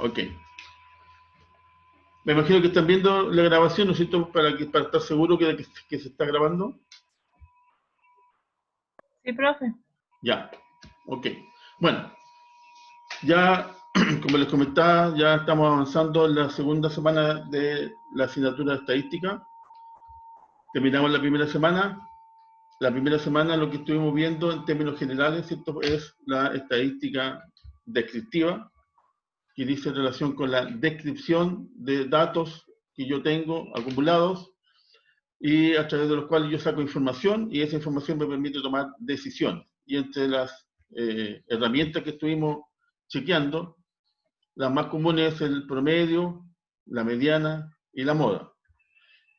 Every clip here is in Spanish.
Ok. Me imagino que están viendo la grabación, ¿no es cierto? Para estar seguro que se está grabando. Sí, profe. Ya. Ok. Bueno, ya, como les comentaba, ya estamos avanzando en la segunda semana de la asignatura de estadística. Terminamos la primera semana. La primera semana lo que estuvimos viendo en términos generales, ¿cierto? Es la estadística descriptiva, que dice en relación con la descripción de datos que yo tengo acumulados y a través de los cuales yo saco información y esa información me permite tomar decisiones. Y entre las herramientas que estuvimos chequeando, las más comunes es el promedio, la mediana y la moda.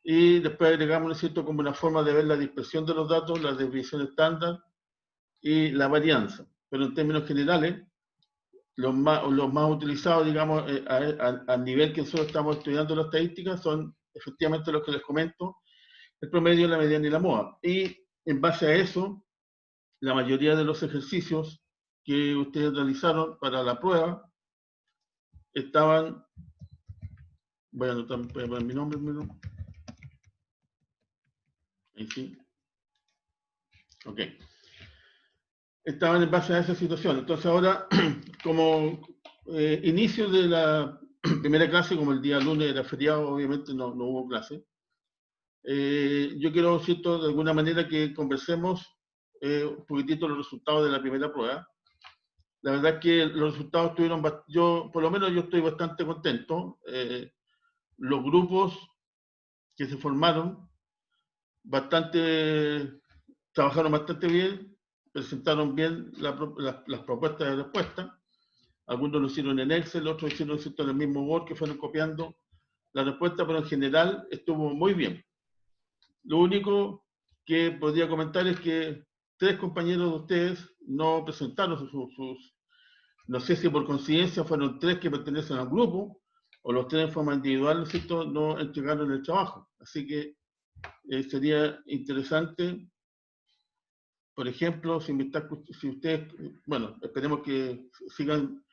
Y después agregamos, ¿no es cierto?, como una forma de ver la dispersión de los datos, la desviación estándar y la varianza. Pero en términos generales, los más utilizados, digamos, al nivel que nosotros estamos estudiando la estadística, son efectivamente los que les comento, el promedio, la mediana y la moda. Y en base a eso, la mayoría de los ejercicios que ustedes realizaron para la prueba estaban, voy a anotar mi nombre primero. Ahí sí. Ok. Estaban en base a esa situación. Entonces ahora, como inicio de la primera clase, como el día lunes era feriado, obviamente no hubo clase. Yo quiero, ¿cierto?, de alguna manera que conversemos un poquitito los resultados de la primera prueba. La verdad es que los resultados estuvieron, por lo menos yo estoy bastante contento. Los grupos que se formaron trabajaron bastante bien, presentaron bien las propuestas de respuesta. Algunos lo hicieron en Excel, otros hicieron en el mismo Word, que fueron copiando la respuesta, pero en general estuvo muy bien. Lo único que podría comentar es que 3 compañeros de ustedes no presentaron no sé si por coincidencia fueron 3 que pertenecen al grupo, o los 3 en forma individual, ¿no es cierto?, no entregaron el trabajo. Así que sería interesante, por ejemplo, si ustedes, bueno, esperemos que sigan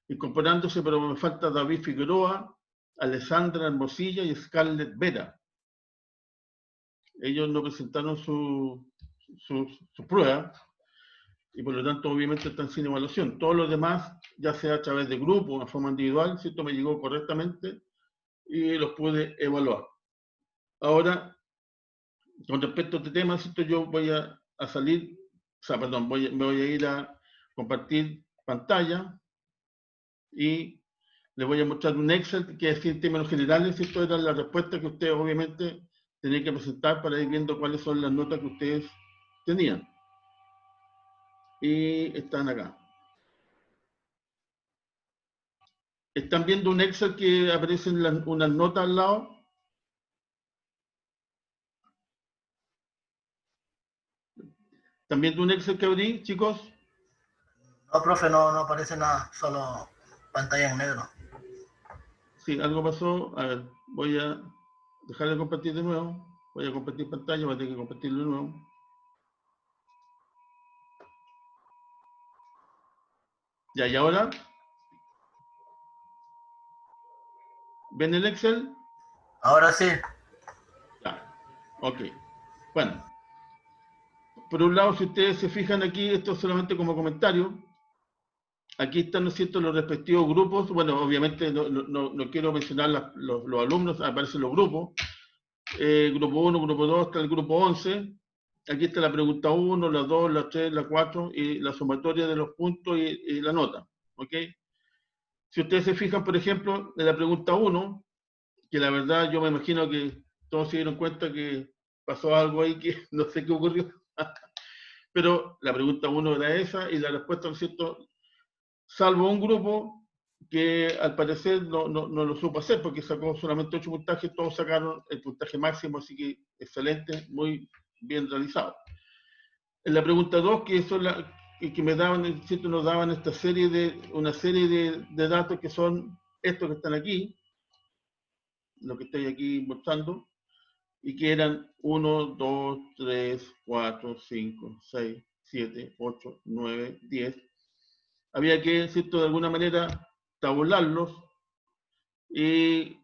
incorporándose, pero me falta David Figueroa, Alessandra Hermosilla y Scarlett Vera. Ellos no presentaron su prueba y por lo tanto obviamente están sin evaluación. Todos los demás, ya sea a través de grupo o en forma individual, ¿cierto?, me llegó correctamente y los pude evaluar. Ahora, con respecto a este tema, ¿cierto?, yo voy a salir, o sea, perdón, me voy a ir a compartir pantalla y les voy a mostrar un Excel que es en términos generales, ¿cierto?, eran las respuestas que ustedes obviamente tenían que presentar para ir viendo cuáles son las notas que ustedes tenían. Y están acá. ¿Están viendo un Excel que aparecen unas notas al lado? ¿Están viendo un Excel que abrí, chicos? No, profe, no aparece nada, solo pantalla en negro. Sí, algo pasó. A ver, voy a dejar de compartir de nuevo. Voy a compartir pantalla, voy a tener que compartirlo de nuevo. Ya, y ahora, ¿ven el Excel? Ahora sí. Ya, ok. Bueno, por un lado, si ustedes se fijan aquí, esto es solamente como comentario. Aquí están, ¿no es cierto?, los respectivos grupos. Bueno, obviamente no quiero mencionar los alumnos, aparecen los grupos. Grupo 1, grupo 2, hasta el grupo 11. Aquí está la pregunta 1, la 2, la 3, la 4 y la sumatoria de los puntos y la nota. ¿Ok? Si ustedes se fijan, por ejemplo, en la pregunta 1, que la verdad yo me imagino que todos se dieron cuenta que pasó algo ahí que no sé qué ocurrió. Pero la pregunta 1 era esa y la respuesta, ¿no es cierto?, salvo un grupo que al parecer no lo supo hacer porque sacó solamente 8 puntajes, todos sacaron el puntaje máximo, así que excelente, muy bien realizado. En la pregunta 2, que me daban, ¿cierto?, nos daban una serie de datos que son estos que están aquí, lo que estoy aquí mostrando, y que eran 1, 2, 3, 4, 5, 6, 7, 8, 9, 10. Había que, ¿cierto?, de alguna manera tabularlos y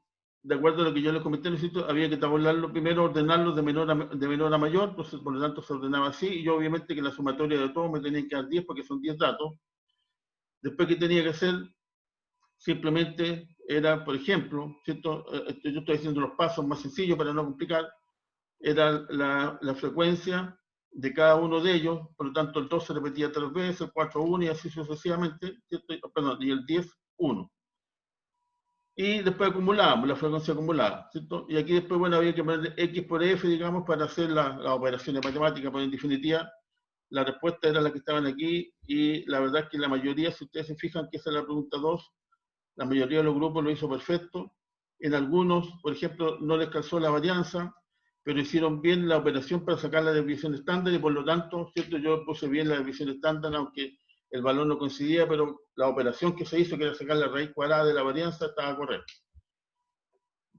de acuerdo a lo que yo les comenté, había que tabularlo primero, ordenarlos de menor a mayor, entonces por lo tanto se ordenaba así, y yo obviamente que la sumatoria de todos me tenía que dar 10 porque son 10 datos. Después que tenía que hacer, simplemente era, por ejemplo, ¿cierto? Yo estoy haciendo los pasos más sencillos para no complicar, era la frecuencia de cada uno de ellos, por lo tanto el 2 se repetía 3 veces, el 4 1 y así sucesivamente, ¿cierto? Perdón, y el 10 1. Y después acumulábamos la frecuencia acumulada, ¿cierto? Y aquí después, bueno, había que poner X por F, digamos, para hacer las operaciones matemáticas, pero en definitiva, la respuesta era la que estaban aquí, y la verdad es que la mayoría, si ustedes se fijan que esa es la pregunta 2, la mayoría de los grupos lo hizo perfecto. En algunos, por ejemplo, no les calzó la varianza, pero hicieron bien la operación para sacar la desviación estándar, y por lo tanto, ¿cierto? Yo puse bien la desviación estándar, aunque el valor no coincidía, pero la operación que se hizo, que era sacar la raíz cuadrada de la varianza, estaba correcta.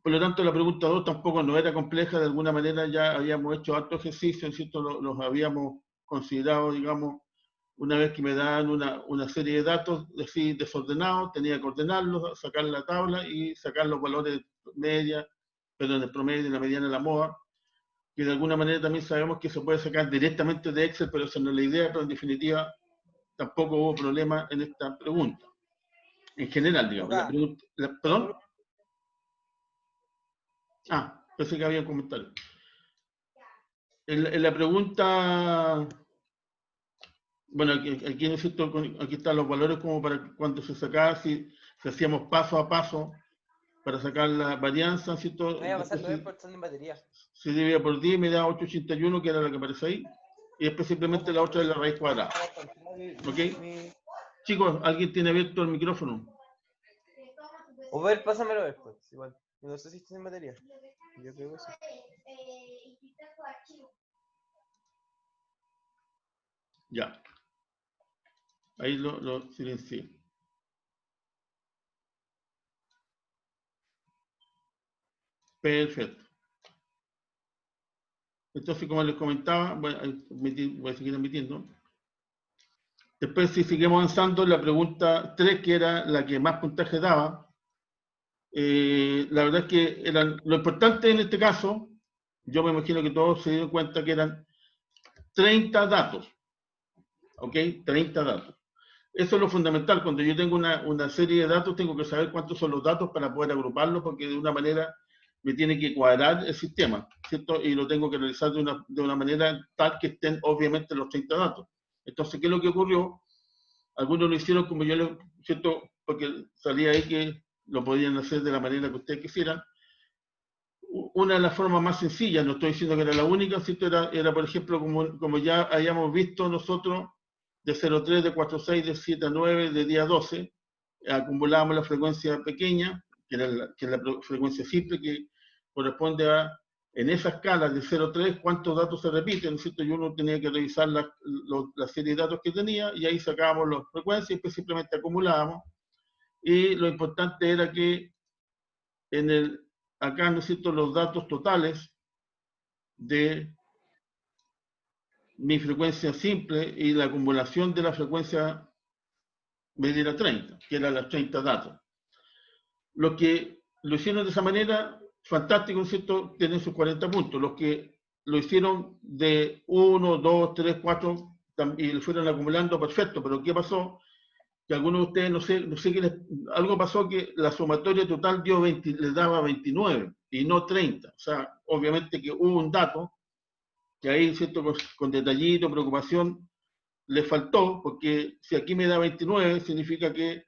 Por lo tanto, la pregunta 2 tampoco no era compleja, de alguna manera ya habíamos hecho harto ejercicio, ¿cierto? Los habíamos considerado, digamos, una vez que me daban una serie de datos así desordenados, tenía que ordenarlos, sacar la tabla y sacar los valores media, perdón, el promedio, la mediana, la moda, que de alguna manera también sabemos que se puede sacar directamente de Excel, pero esa no es la idea, pero en definitiva tampoco hubo problema en esta pregunta. En general, digamos. La pregunta, ¿perdón? Ah, pensé que había un comentario. En la pregunta, bueno, aquí necesito, aquí están los valores como para cuando se sacaba, si hacíamos paso a paso para sacar la varianza, ¿cierto? Me voy a pasar 9% en batería. Se dividía por 10, me da 881, que era la que aparece ahí. Y después simplemente la otra es la raíz cuadrada. ¿Ok? Chicos, ¿alguien tiene abierto el micrófono? O ver, pásamelo después, igual. No sé si está en batería. Yo creo que sí. Ya. Ahí lo silencié. Perfecto. Entonces, como les comentaba, voy a seguir admitiendo. Después, si seguimos avanzando, la pregunta 3, que era la que más puntaje daba, la verdad es que lo importante en este caso, yo me imagino que todos se dieron cuenta que eran 30 datos. ¿Ok? 30 datos. Eso es lo fundamental. Cuando yo tengo una serie de datos, tengo que saber cuántos son los datos para poder agruparlos, porque de una manera me tiene que cuadrar el sistema, ¿cierto? Y lo tengo que realizar de una manera tal que estén obviamente los 30 datos. Entonces, ¿qué es lo que ocurrió? Algunos lo hicieron como yo, ¿cierto? Porque salía ahí que lo podían hacer de la manera que ustedes quisieran. Una de las formas más sencillas, no estoy diciendo que era la única, ¿cierto? Era por ejemplo, como ya habíamos visto nosotros, de 0,3, de 4,6, de 7,9, de día 12, acumulábamos la frecuencia pequeña, que es la frecuencia simple, que corresponde a, en esa escala de 0,3, cuántos datos se repiten, ¿cierto? Y uno tenía que revisar la serie de datos que tenía, y ahí sacábamos las frecuencias, y después simplemente acumulábamos. Y lo importante era que acá necesito los datos totales de mi frecuencia simple y la acumulación de la frecuencia medida 30, que eran las 30 datos. Los que lo hicieron de esa manera, fantástico, ¿cierto? Tienen sus 40 puntos. Los que lo hicieron de 1, 2, 3, 4 y lo fueron acumulando, perfecto. Pero ¿qué pasó? Que algunos de ustedes, no sé qué algo pasó que la sumatoria total les daba 29 y no 30. O sea, obviamente que hubo un dato que ahí, ¿cierto? Con detallito, preocupación, le faltó, porque si aquí me da 29, significa que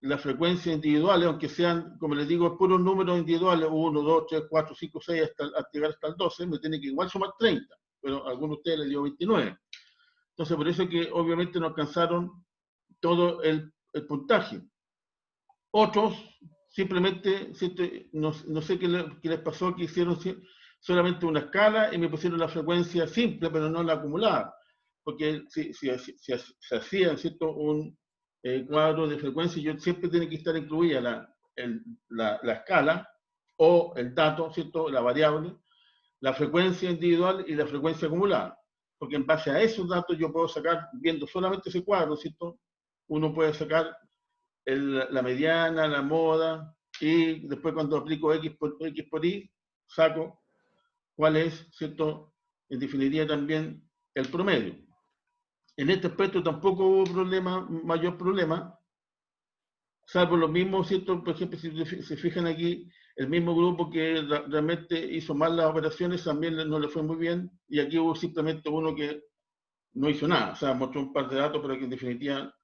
las frecuencias individuales, aunque sean, como les digo, puros números individuales, 1, 2, 3, 4, 5, 6, hasta llegar hasta el 12, me tiene que igual sumar 30, pero a algunos de ustedes les dio 29. Entonces, por eso es que obviamente no alcanzaron todo el puntaje. Otros, simplemente, no sé qué les pasó, que hicieron solamente una escala y me pusieron la frecuencia simple, pero no la acumulada. Porque si se hacía, ¿cierto?, un cuadro de frecuencia, yo siempre tiene que estar incluida la escala o el dato, ¿cierto?, la variable, la frecuencia individual y la frecuencia acumulada. Porque en base a esos datos yo puedo sacar, viendo solamente ese cuadro, ¿cierto?, uno puede sacar la mediana, la moda, y después cuando aplico X por Y, saco cuál es, ¿cierto? En definitiva también el promedio. En este aspecto tampoco hubo mayor problema, salvo los mismos, ¿cierto? Por ejemplo, si se fijan aquí, el mismo grupo que realmente hizo mal las operaciones también no le fue muy bien, y aquí hubo simplemente uno que no hizo nada, o sea, mostró un par de datos, pero que en definitiva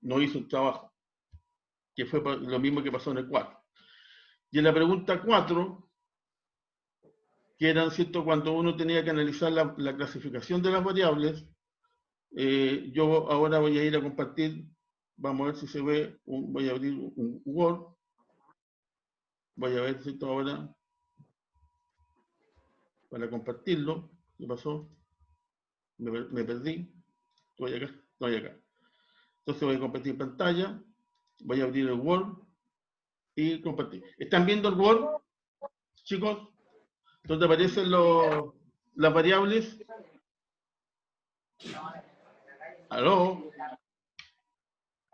no hizo el trabajo, que fue lo mismo que pasó en el 4. Y en la pregunta 4, que eran, ¿cierto?, cuando uno tenía que analizar la clasificación de las variables, yo ahora voy a ir a compartir, vamos a ver si se ve, voy a abrir un Word, voy a ver, ¿cierto?, ahora, para compartirlo. ¿Qué pasó? Me perdí, estoy acá. Entonces voy a compartir pantalla, voy a abrir el Word y compartir. ¿Están viendo el Word, chicos? ¿Dónde aparecen las variables? ¿Aló?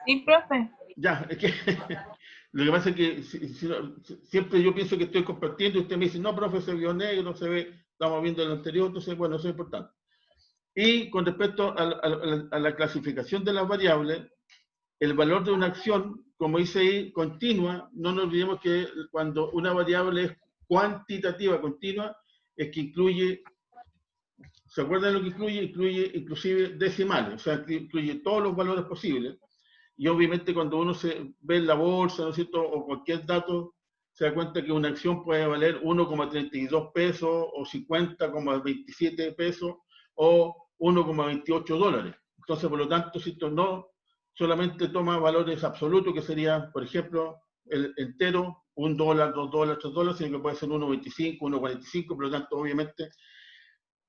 Sí, profe. Ya, es que lo que pasa es que siempre yo pienso que estoy compartiendo y usted me dice, no, profe, se vio negro, se ve, estamos viendo el anterior, entonces, bueno, eso es importante. Y con respecto a la clasificación de las variables, el valor de una acción, como dice ahí, continua, no nos olvidemos que cuando una variable es cuantitativa continua, es que incluye, ¿se acuerdan de lo que incluye? Incluye inclusive decimales, o sea, que incluye todos los valores posibles. Y obviamente cuando uno se ve en la bolsa, ¿no es cierto?, o cualquier dato, se da cuenta que una acción puede valer 1,32 pesos, o 50,27 pesos, o 1,28 dólares. Entonces, por lo tanto, ¿cierto?, no solamente toma valores absolutos, que sería, por ejemplo, el entero, $1, $2, $3, sino que puede ser 1,25, 1,45, por lo tanto, obviamente,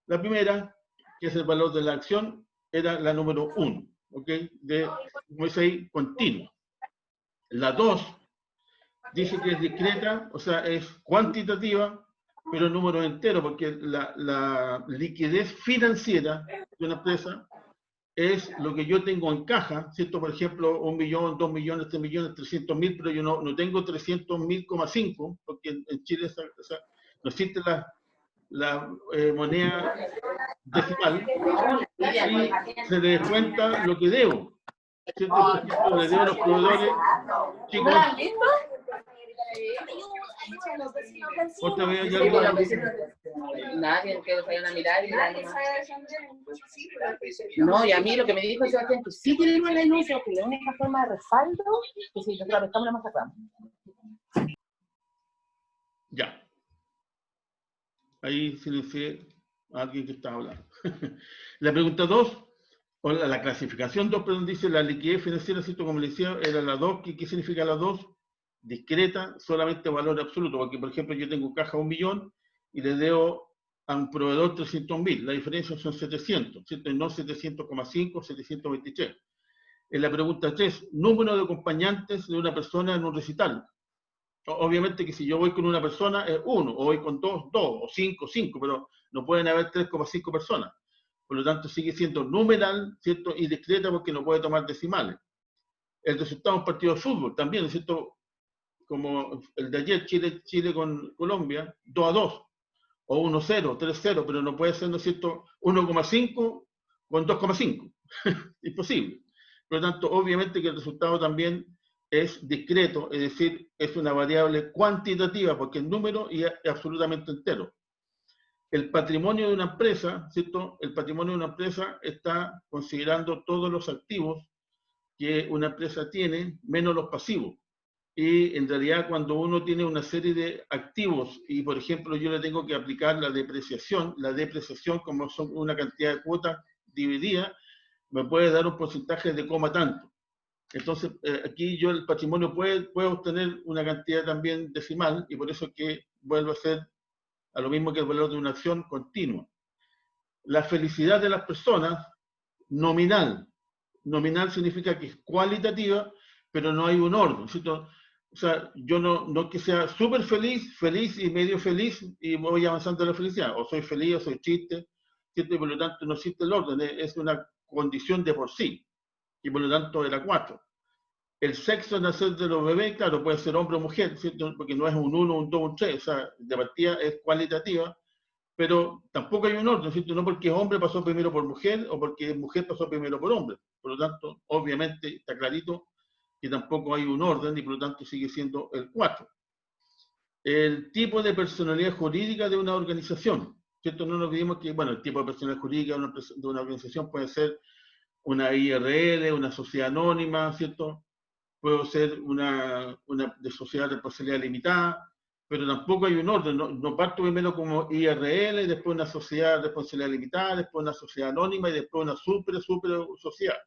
la primera, que es el valor de la acción, era la número 1, ¿ok? Como dice ahí, continua. La 2 dice que es discreta, o sea, es cuantitativa, pero en número entero, porque la liquidez financiera de una empresa es lo que yo tengo en caja, ¿cierto? Por ejemplo, 1 millón, 2 millones, 3 millones, 300.000, pero yo no tengo 300.000,5, porque en Chile no existe la moneda decimal, y se le descuenta lo que debo, ¿cierto? Por ejemplo, le debo a los proveedores, chicos, otra vez ya nadie que vayan a mirar y no, y a mí lo que me dijo Sebastián, que sí tenemos la denuncia, que la única forma de respaldo, que si nosotros la pescamos la masacramos. Ya. Ahí silencié a alguien que estaba hablando. La pregunta 2, o la clasificación 2, perdón, dice la liquidez financiera, ¿cierto? Como le decía, era la 2. ¿Qué significa la 2? Discreta, solamente valor absoluto, porque por ejemplo yo tengo caja 1 millón y le debo a un proveedor 300.000, la diferencia son 700, ¿cierto? Y no 700,5, 723. En la pregunta 3, número de acompañantes de una persona en un recital. Obviamente que si yo voy con una persona es 1, o voy con 2, o 5, pero no pueden haber 3,5 personas. Por lo tanto sigue siendo numeral, ¿cierto? Y discreta porque no puede tomar decimales. El resultado de un partido de fútbol también, ¿cierto? Como el de ayer, Chile con Colombia, 2-2, o 1-0, 3-0, pero no puede ser, ¿no es cierto?, 1,5 con 2,5. Imposible. Por lo tanto, obviamente que el resultado también es discreto, es decir, es una variable cuantitativa, porque el número es absolutamente entero. El patrimonio de una empresa, ¿cierto? El patrimonio de una empresa está considerando todos los activos que una empresa tiene, menos los pasivos. Y en realidad cuando uno tiene una serie de activos y por ejemplo yo le tengo que aplicar la depreciación como son una cantidad de cuotas dividida, me puede dar un porcentaje de coma tanto. Entonces aquí yo el patrimonio puede obtener una cantidad también decimal y por eso es que vuelvo a ser a lo mismo que el valor de una acción continua. La felicidad de las personas, nominal. Nominal significa que es cualitativa, pero no hay un orden, ¿cierto? O sea, yo no es que sea súper feliz y medio feliz y voy avanzando a la felicidad. O soy feliz o soy triste, ¿cierto? Y por lo tanto no existe el orden, es una condición de por sí. Y por lo tanto era 4. El sexo al nacer de los bebés, claro, puede ser hombre o mujer, ¿cierto? Porque no es un 1, un 2, un 3, o sea, de partida es cualitativa, pero tampoco hay un orden, ¿cierto? No porque hombre pasó primero por mujer o porque mujer pasó primero por hombre. Por lo tanto, obviamente está clarito que tampoco hay un orden y por lo tanto sigue siendo el 4. El tipo de personalidad jurídica de una organización, ¿cierto? No nos olvidemos que, bueno, el tipo de personalidad jurídica de una organización puede ser una IRL, una sociedad anónima, ¿cierto? Puede ser una de sociedad de responsabilidad limitada, pero tampoco hay un orden. No parto primero como IRL, después una sociedad de responsabilidad limitada, después una sociedad anónima y después una super sociedad.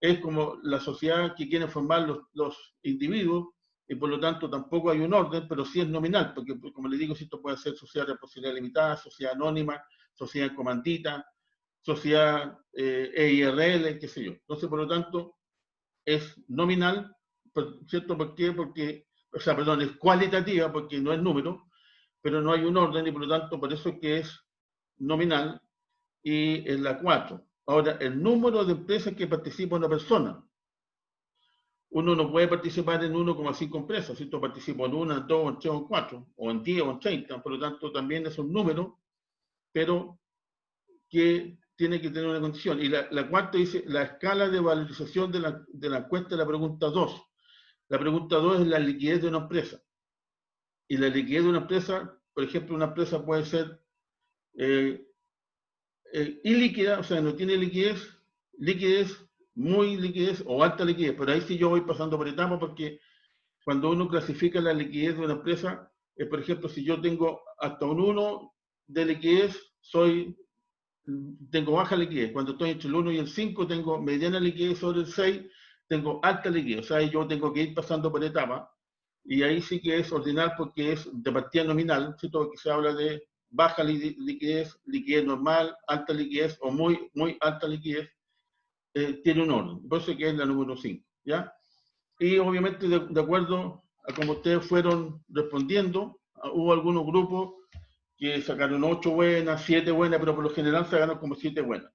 Es como la sociedad que quieren formar los individuos y por lo tanto tampoco hay un orden, pero sí es nominal, porque como les digo, esto puede ser sociedad de responsabilidad limitada, sociedad anónima, sociedad en comandita, sociedad EIRL, qué sé yo. Entonces, por lo tanto, es nominal, ¿cierto? ¿Por qué? Porque, o sea, perdón, es cualitativa porque no es número, pero no hay un orden y por lo tanto por eso es que es nominal y es la 4. Ahora, el número de empresas que participa una persona. Uno no puede participar en 1,5 empresas, ¿cierto? Participo en 1, en 2, en 3 o en 4, o en 10 o en 30, por lo tanto también es un número, pero que tiene que tener una condición. Y la cuarta dice, la escala de valorización de la encuesta de la pregunta 2. La pregunta 2 es la liquidez de una empresa. Y la liquidez de una empresa, por ejemplo, una empresa puede ser ilíquida, o sea, no tiene liquidez, muy liquidez o alta liquidez. Pero ahí sí yo voy pasando por etapas porque cuando uno clasifica la liquidez de una empresa, por ejemplo, si yo tengo hasta un 1 de liquidez, tengo baja liquidez. Cuando estoy entre el 1 y el 5, tengo mediana liquidez sobre el 6, tengo alta liquidez. O sea, yo tengo que ir pasando por etapas. Y ahí sí que es ordinal porque es de partida nominal, ¿cierto? Porque se habla de baja liquidez, liquidez normal, alta liquidez o muy, muy alta liquidez. Tiene un orden. Por eso que es la número 5, ¿ya? Y obviamente de acuerdo a como ustedes fueron respondiendo, hubo algunos grupos que sacaron 8 buenas, 7 buenas, pero por lo general sacaron como 7 buenas.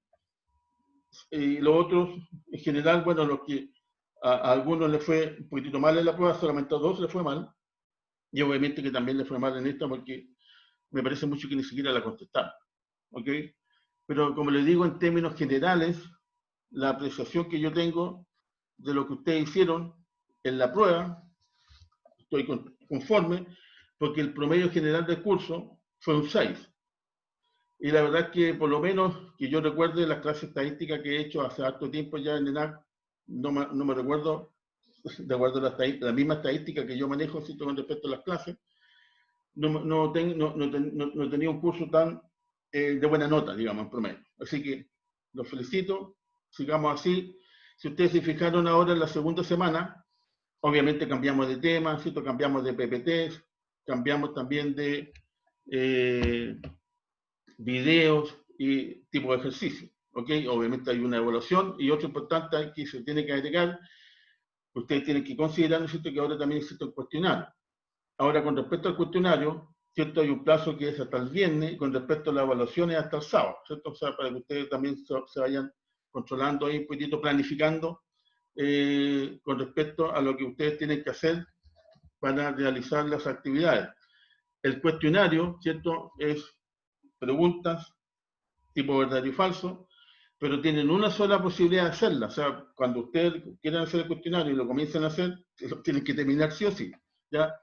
Y los otros, en general, bueno, los que a algunos les fue un poquitito mal en la prueba, solamente a 2 les fue mal, y obviamente que también les fue mal en esta porque me parece mucho que ni siquiera la contestaron, ¿ok? Pero como les digo, en términos generales, la apreciación que yo tengo de lo que ustedes hicieron en la prueba, estoy conforme, porque el promedio general del curso fue un 6. Y la verdad es que por lo menos que yo recuerde las clases estadísticas que he hecho hace harto tiempo ya en ENAC, no me recuerdo, de acuerdo a la misma estadística que yo manejo con respecto a las clases, no tenía un curso tan de buena nota, digamos, en promedio. Así que los felicito, sigamos así. Si ustedes se fijaron ahora en la segunda semana, obviamente cambiamos de tema, ¿cierto? Cambiamos de PPTs, cambiamos también de videos y tipo de ejercicio, ¿ok? Obviamente hay una evaluación y otro importante que se tiene que agregar, ustedes tienen que considerar, ¿no es cierto?, que ahora también existe el cuestionario. Ahora, con respecto al cuestionario, ¿cierto? Hay un plazo que es hasta el viernes, y con respecto a las evaluaciones hasta el sábado, ¿cierto? O sea, para que ustedes también se vayan controlando ahí un poquitito, planificando con respecto a lo que ustedes tienen que hacer para realizar las actividades. El cuestionario, ¿cierto?, es preguntas tipo verdadero y falso, pero tienen una sola posibilidad de hacerla. O sea, cuando ustedes quieran hacer el cuestionario y lo comiencen a hacer, lo tienen que terminar sí o sí, ¿ya?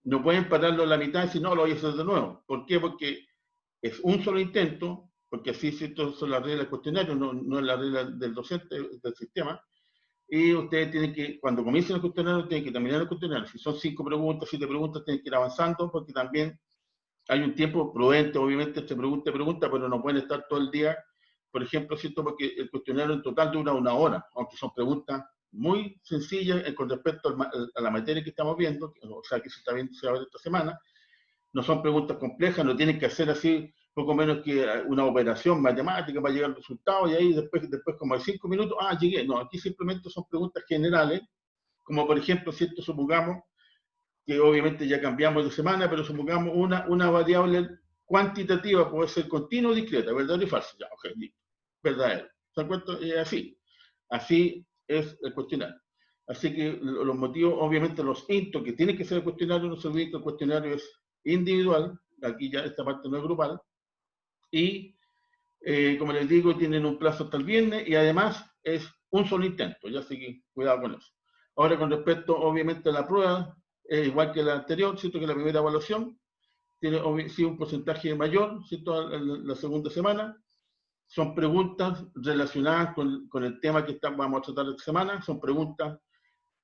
No pueden pararlo a la mitad y decir, no, lo voy a hacer de nuevo. ¿Por qué? Porque es un solo intento, porque así son las reglas del cuestionario, no es la regla del docente, del sistema. Y ustedes tienen que, cuando comiencen el cuestionario, tienen que terminar el cuestionario. Si son 5 preguntas, 7 preguntas, tienen que ir avanzando, porque también hay un tiempo prudente, obviamente, pregunta, pero no pueden estar todo el día, por ejemplo, ¿cierto? Porque el cuestionario en total dura 1 hora, aunque son preguntas muy sencillas con respecto a la materia que estamos viendo, o sea, que se está viendo esta semana. No son preguntas complejas, no tienen que hacer así poco menos que una operación matemática para llegar al resultado y ahí después como de 5 minutos, llegué. No, aquí simplemente son preguntas generales, como por ejemplo, ¿cierto? Supongamos que obviamente ya cambiamos de semana, pero supongamos una variable cuantitativa puede ser continua o discreta, verdadero y falso. Ya, ok, listo. Verdadero. ¿Se dan cuenta? Así. Así es el cuestionario. Así que los motivos, obviamente los hitos que tiene que ser el cuestionario, no se olviden que el cuestionario es individual, aquí ya esta parte no es grupal, y como les digo, tienen un plazo hasta el viernes y además es un solo intento, ya así que cuidado con eso. Ahora con respecto obviamente a la prueba, es igual que la anterior, ¿cierto? Que la primera evaluación tiene sí, un porcentaje mayor, ¿cierto? En la segunda semana. Son preguntas relacionadas con el tema que vamos a tratar esta semana, son preguntas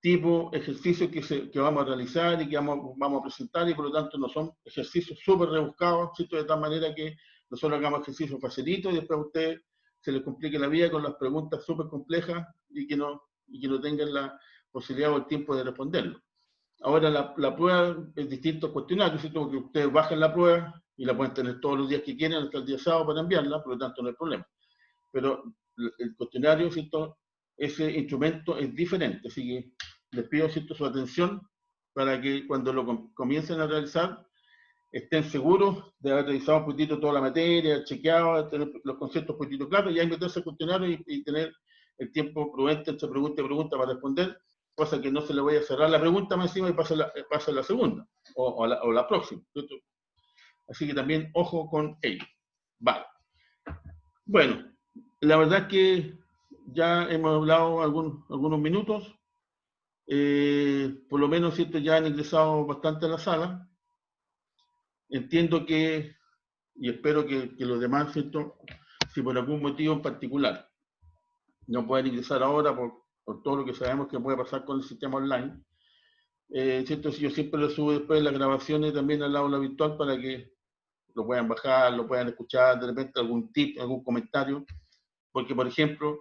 tipo ejercicios que vamos a realizar y que vamos a presentar, y por lo tanto no son ejercicios súper rebuscados, ¿cierto? De tal manera que nosotros hagamos ejercicios facilitos y después a ustedes se les complique la vida con las preguntas súper complejas y que no tengan la posibilidad o el tiempo de responderlo. Ahora la prueba es distinto al cuestionario, ¿cierto? Porque ustedes bajan la prueba y la pueden tener todos los días que quieran hasta el día sábado para enviarla, por lo tanto no hay problema. Pero el cuestionario, ¿cierto? Ese instrumento es diferente, así que les pido, ¿cierto?, su atención para que cuando lo comiencen a realizar estén seguros de haber revisado un poquitito toda la materia, chequeado, tener los conceptos un poquitito claros y ahí meterse al cuestionario y tener el tiempo prudente entre pregunta y pregunta para responder, cosa que no se le vaya a cerrar la pregunta más encima y pase la segunda o la próxima, ¿cierto? Así que también ojo con ello. Vale. Bueno, la verdad es que ya hemos hablado algunos minutos. Por lo menos, ¿cierto? Ya han ingresado bastante a la sala. Entiendo que, y espero que los demás, ¿cierto? Si por algún motivo en particular no pueden ingresar ahora por todo lo que sabemos que puede pasar con el sistema online, ¿cierto? Si yo siempre lo subo después las grabaciones también al aula virtual para que lo puedan bajar, lo puedan escuchar, de repente algún tip, algún comentario, porque por ejemplo,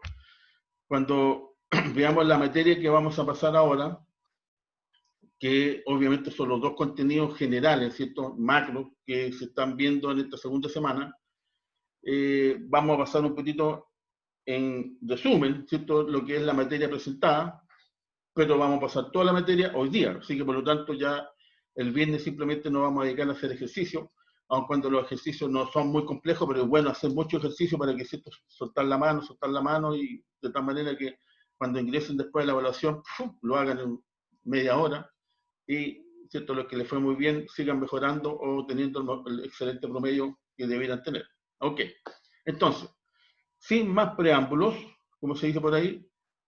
cuando veamos la materia que vamos a pasar ahora, que obviamente son los dos contenidos generales, ¿cierto? Macros que se están viendo en esta segunda semana, vamos a pasar un poquito en resumen, ¿cierto? Lo que es la materia presentada, pero vamos a pasar toda la materia hoy día, así que por lo tanto ya el viernes simplemente nos vamos a dedicar a hacer ejercicios, aun cuando los ejercicios no son muy complejos, pero es bueno hacer mucho ejercicio para que, ¿cierto?, soltar la mano y de tal manera que cuando ingresen después de la evaluación, ¡pum!, lo hagan en media hora y, ¿cierto?, los que les fue muy bien sigan mejorando o teniendo el excelente promedio que debieran tener. Ok, entonces, sin más preámbulos, como se dice por ahí,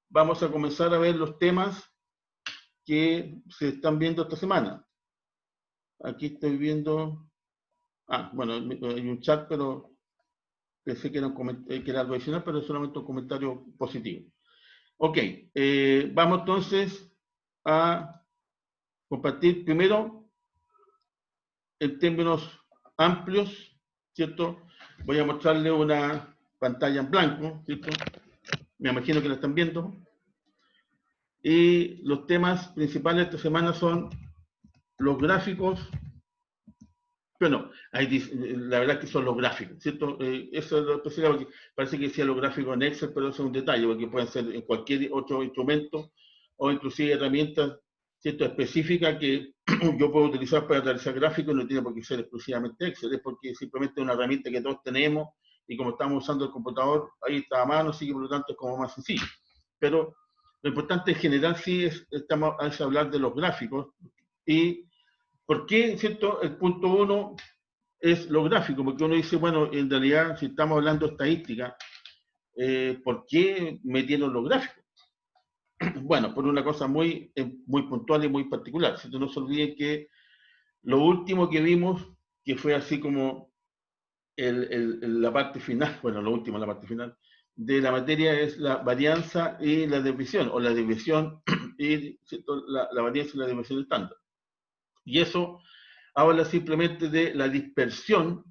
vamos a comenzar a ver los temas que se están viendo esta semana. Aquí estoy viendo... bueno, hay un chat, pero pensé que era algo adicional, pero es solamente un comentario positivo. Ok, vamos entonces a compartir primero en términos amplios, ¿cierto? Voy a mostrarle una pantalla en blanco, ¿cierto? Me imagino que la están viendo. Y los temas principales de esta semana son los gráficos. Bueno, la verdad que son los gráficos, ¿cierto? Eso es lo especial, porque parece que decía los gráficos en Excel, pero eso es un detalle, porque pueden ser en cualquier otro instrumento o inclusive herramientas, ¿cierto?, específicas que yo puedo utilizar para realizar gráficos, no tiene por qué ser exclusivamente Excel, es porque simplemente es una herramienta que todos tenemos y como estamos usando el computador, ahí está a mano, así que por lo tanto es como más sencillo. Pero lo importante en general sí es hablar de los gráficos y ¿por qué, cierto? El punto 1 es lo gráfico, porque uno dice, bueno, en realidad, si estamos hablando de estadística, ¿por qué metieron los gráficos? Bueno, por una cosa muy puntual y muy particular. Si no se olviden que lo último que vimos, que fue así como la parte final, bueno, lo último, la parte final, de la materia es la varianza y la desviación, o la desviación y, ¿cierto?, la varianza y la desviación estándar. Y eso habla simplemente de la dispersión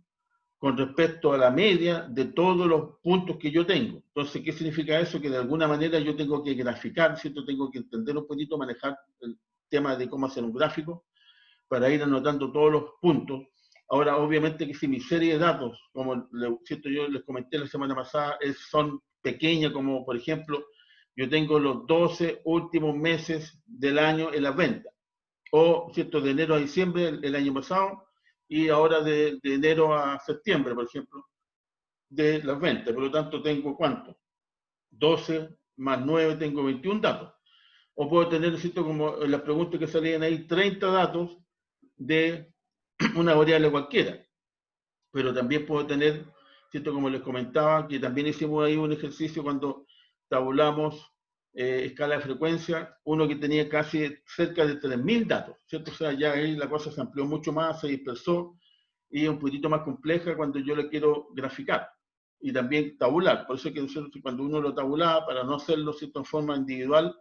con respecto a la media de todos los puntos que yo tengo. Entonces, ¿qué significa eso? Que de alguna manera yo tengo que graficar, ¿cierto? Tengo que entender un poquito, manejar el tema de cómo hacer un gráfico para ir anotando todos los puntos. Ahora, obviamente que si mi serie de datos, como ¿cierto?, yo les comenté la semana pasada, son pequeñas, como por ejemplo, yo tengo los 12 últimos meses del año en las ventas, o, ¿cierto?, de enero a diciembre el año pasado, y ahora de enero a septiembre, por ejemplo, de las ventas. Por lo tanto, tengo ¿cuánto? 12 más 9, tengo 21 datos. o puedo tener, ¿cierto? Como en las preguntas que salían ahí, 30 datos de una variable cualquiera. Pero también puedo tener, ¿cierto? Como les comentaba, que también hicimos ahí un ejercicio cuando tabulamos escala de frecuencia, uno que tenía casi cerca de 3.000 datos, ¿cierto? O sea, ya ahí la cosa se amplió mucho más, se dispersó, y es un poquito más compleja cuando yo le quiero graficar y también tabular. Por eso es que nosotros, cuando uno lo tabulaba, para no hacerlo, ¿cierto? En forma individual,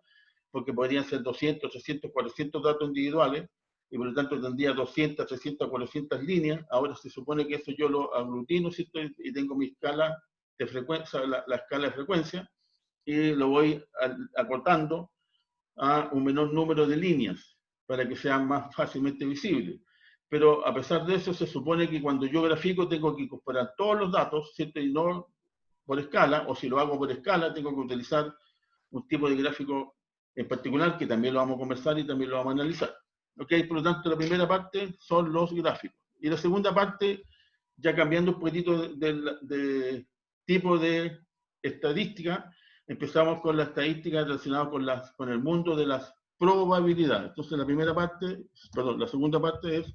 porque podrían ser 200, 300, 400 datos individuales, y por lo tanto tendría 200, 300, 400 líneas. Ahora se supone que eso yo lo aglutino, ¿cierto? Y tengo mi escala de frecuencia, la escala de frecuencia, y lo voy acortando a un menor número de líneas para que sea más fácilmente visible. Pero a pesar de eso, se supone que cuando yo grafico tengo que incorporar todos los datos, ¿cierto? Y no por escala, o si lo hago por escala, tengo que utilizar un tipo de gráfico en particular, que también lo vamos a conversar y también lo vamos a analizar. ¿Ok? Por lo tanto, la primera parte son los gráficos. Y la segunda parte, ya cambiando un poquitito de tipo de estadística, empezamos con la estadística relacionada con el mundo de las probabilidades. Entonces, la primera parte, perdón, la segunda parte es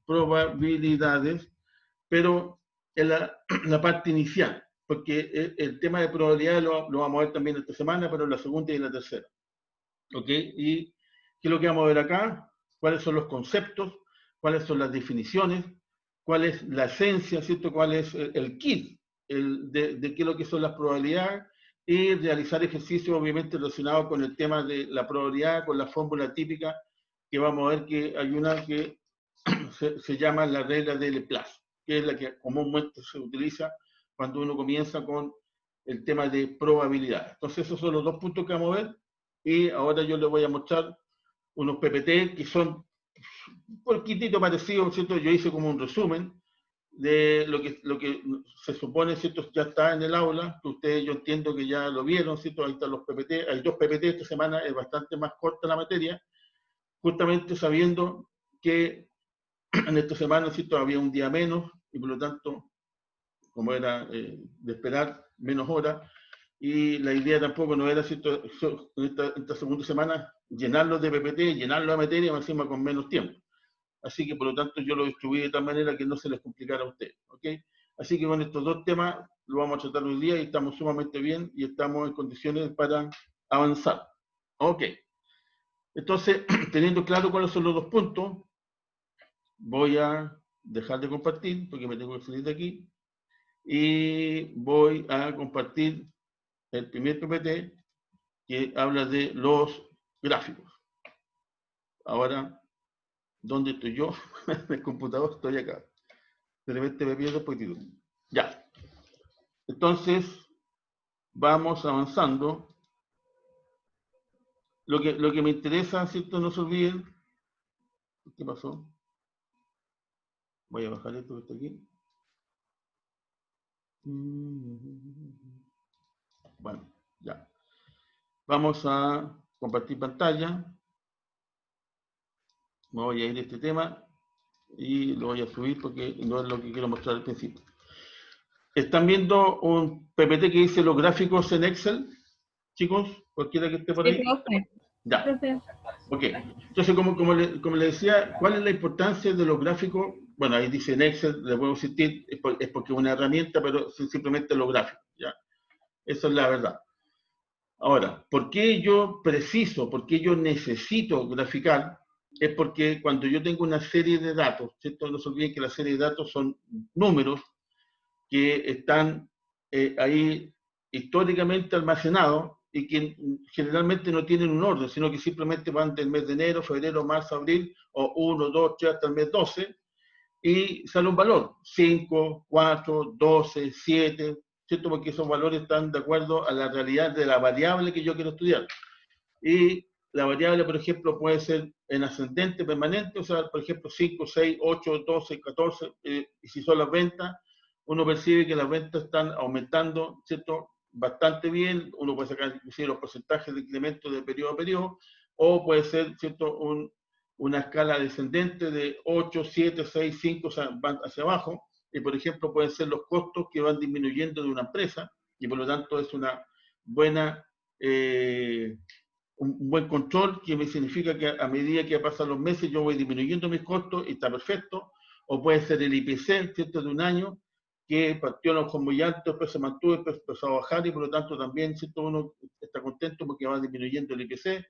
probabilidades, pero en la parte inicial, porque el tema de probabilidades lo vamos a ver también esta semana, pero en la segunda y en la tercera. ¿Ok? ¿Y qué es lo que vamos a ver acá? ¿Cuáles son los conceptos? ¿Cuáles son las definiciones? ¿Cuál es la esencia? ¿Cierto? ¿Cuál es el kit de qué es lo que son las probabilidades? Y realizar ejercicios, obviamente, relacionados con el tema de la probabilidad, con la fórmula típica, que vamos a ver que hay una que se llama la regla de Laplace, que es la que comúnmente se utiliza cuando uno comienza con el tema de probabilidad. Entonces, esos son los dos puntos que vamos a ver. Y ahora yo les voy a mostrar unos PPT que son un poquitito parecidos, ¿cierto? Yo hice como un resumen de lo que se supone, ¿cierto? Ya está en el aula, que ustedes yo entiendo que ya lo vieron, ¿cierto? Ahí están los PPT, hay 2 PPT esta semana, es bastante más corta la materia, justamente sabiendo que en esta semana, ¿cierto? Había un día menos y por lo tanto, como era de esperar, menos horas, y la idea tampoco no era, ¿cierto? En esta segunda semana, llenarlo de PPT, llenarlo de materia, encima con menos tiempo. Así que, por lo tanto, yo lo distribuí de tal manera que no se les complicara a ustedes. ¿Ok? Así que con estos dos temas lo vamos a tratar hoy día y estamos sumamente bien y estamos en condiciones para avanzar. Ok. Entonces, teniendo claro cuáles son los dos puntos, voy a dejar de compartir porque me tengo que salir de aquí y voy a compartir el primer PPT que habla de los gráficos. Ahora, ¿dónde estoy yo? En el computador estoy acá. De repente me pierdo un poquitito. Ya. Entonces, vamos avanzando. Lo que me interesa, ¿cierto? No se olviden. ¿Qué pasó? Voy a bajar esto que está aquí. Bueno, ya. Vamos a compartir pantalla. Me voy a ir de este tema y lo voy a subir porque no es lo que quiero mostrar al principio. ¿Están viendo un PPT que dice los gráficos en Excel? Chicos, cualquiera que esté por ahí. Sí, profe. Ya. Profe. Ok. Entonces, como le decía, ¿cuál es la importancia de los gráficos? Bueno, ahí dice en Excel, le puedo insistir, es porque es una herramienta, pero son simplemente los gráficos. ¿Ya? Eso es la verdad. Ahora, ¿por qué yo preciso, por qué yo necesito graficar? Es porque cuando yo tengo una serie de datos, ¿cierto? No se olviden que la serie de datos son números que están ahí históricamente almacenados y que generalmente no tienen un orden, sino que simplemente van del mes de enero, febrero, marzo, abril, o 1, 2, 3 hasta el mes 12, y sale un valor, 5, 4, 12, 7, ¿cierto? Porque esos valores están de acuerdo a la realidad de la variable que yo quiero estudiar. Y la variable, por ejemplo, puede ser en ascendente permanente, o sea, por ejemplo, 5, 6, 8, 12, 14, y si son las ventas, uno percibe que las ventas están aumentando, ¿cierto? Bastante bien, uno puede sacar inclusive los porcentajes de incremento de periodo a periodo, o puede ser, ¿cierto? Una escala descendente de 8, 7, 6, 5, o sea, van hacia abajo, y por ejemplo pueden ser los costos que van disminuyendo de una empresa, y por lo tanto es una buena un buen control, que me significa que a medida que pasan los meses yo voy disminuyendo mis costos y está perfecto, o puede ser el IPC, ¿cierto?, de un año, que partió con muy alto, después se mantuvo, después empezó a bajar y por lo tanto también, ¿cierto?, uno está contento porque va disminuyendo el IPC,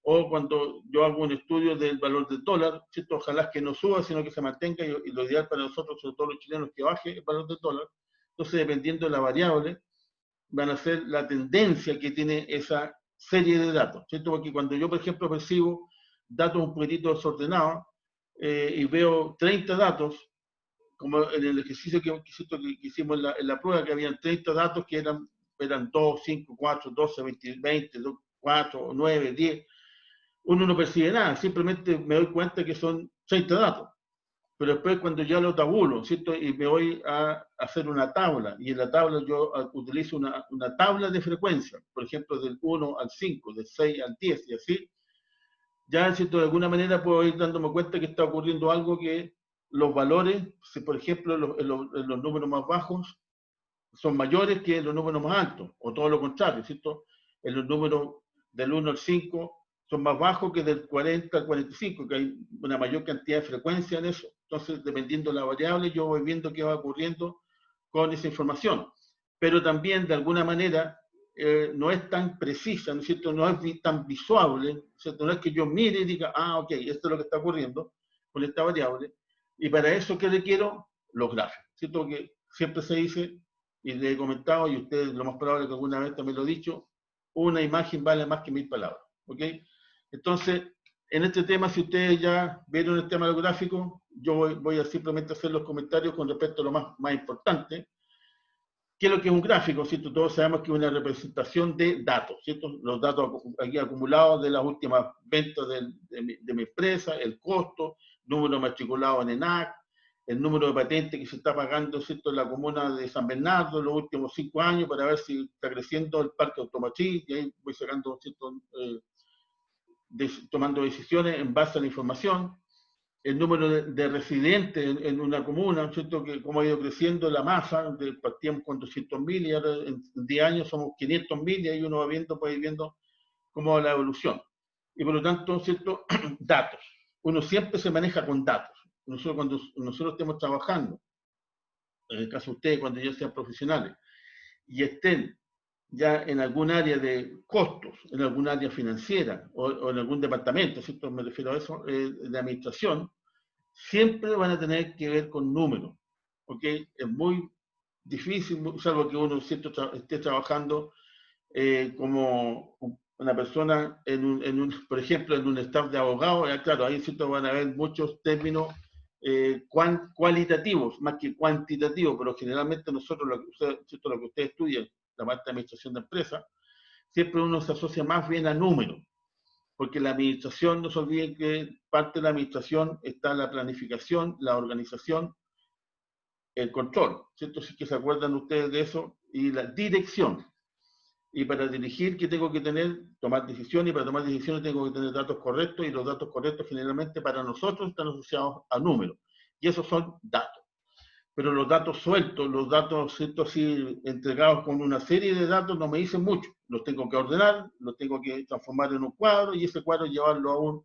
o cuando yo hago un estudio del valor del dólar, ¿cierto?, ojalá que no suba, sino que se mantenga, y lo ideal para nosotros, sobre todo los chilenos, es que baje el valor del dólar. Entonces, dependiendo de la variable, van a ser la tendencia que tiene esa serie de datos, ¿cierto? Porque cuando yo, por ejemplo, percibo datos un poquitito desordenados y veo 30 datos, como en el ejercicio que hicimos en la prueba, que habían 30 datos que eran 2, 5, 4, 12, 20, 4, 9, 10, uno no percibe nada, simplemente me doy cuenta que son 30 datos. Pero después cuando ya lo tabulo, ¿cierto? Y me voy a hacer una tabla, y en la tabla yo utilizo una tabla de frecuencia, por ejemplo, del 1 al 5, del 6 al 10, y así, ya, ¿cierto?, de alguna manera puedo ir dándome cuenta que está ocurriendo algo, que los valores, si por ejemplo los números más bajos son mayores que los números más altos, o todo lo contrario, ¿cierto? En los números del 1 al 5 son más bajos que del 40 al 45, que hay una mayor cantidad de frecuencia en eso. Entonces, dependiendo de la variable, yo voy viendo qué va ocurriendo con esa información. Pero también, de alguna manera, no es tan precisa, ¿no es cierto? No es tan visual, ¿cierto? No es que yo mire y diga, ok, esto es lo que está ocurriendo con esta variable. Y para eso, ¿qué requiero? Los gráficos, ¿cierto? Que siempre se dice, y le he comentado, y ustedes lo más probable que alguna vez también lo he dicho, una imagen vale más que 1000 palabras, ¿ok? Entonces, en este tema, si ustedes ya vieron el tema de los gráficos, yo voy a simplemente hacer los comentarios con respecto a lo más importante. ¿Qué es lo que es un gráfico? ¿Cierto? Todos sabemos que es una representación de datos, ¿cierto? Los datos aquí acumulados de las últimas ventas de mi empresa, el costo, número matriculado en ENAC, el número de patentes que se está pagando, ¿cierto?, en la comuna de San Bernardo en los últimos 5 años, para ver si está creciendo el parque automotriz, y ahí voy sacando, ¿cierto?, tomando decisiones en base a la información. El número de residentes en una comuna, ¿cierto?, que cómo ha ido creciendo la masa, partíamos con 200.000 y ahora en 10 años somos 500.000, y ahí uno va viendo, puede ir viendo cómo va la evolución. Y por lo tanto, ¿cierto?, datos. Uno siempre se maneja con datos. Cuando nosotros estemos trabajando, en el caso de ustedes, cuando ya sean profesionales, y estén ya en algún área de costos, en algún área financiera, o en algún departamento, ¿cierto?, me refiero a eso, de administración, siempre van a tener que ver con números, ¿ok? Es muy difícil, salvo que uno, ¿cierto?, esté trabajando como una persona, por ejemplo, en un staff de abogados. Claro, ahí, ¿cierto?, van a haber muchos términos cualitativos, más que cuantitativos, pero generalmente nosotros, ¿cierto?, lo que ustedes estudian, la parte de administración de empresas, siempre uno se asocia más bien a números, porque la administración, no se olviden que parte de la administración está la planificación, la organización, el control, ¿cierto? Si que se acuerdan ustedes de eso, y la dirección. Y para dirigir, ¿qué tengo que tener? Tomar decisiones, y para tomar decisiones tengo que tener datos correctos, y los datos correctos generalmente para nosotros están asociados a números, y esos son datos. Pero los datos sueltos, los datos, ¿cierto?, así entregados con una serie de datos, no me dicen mucho. Los tengo que ordenar, los tengo que transformar en un cuadro, y ese cuadro llevarlo a un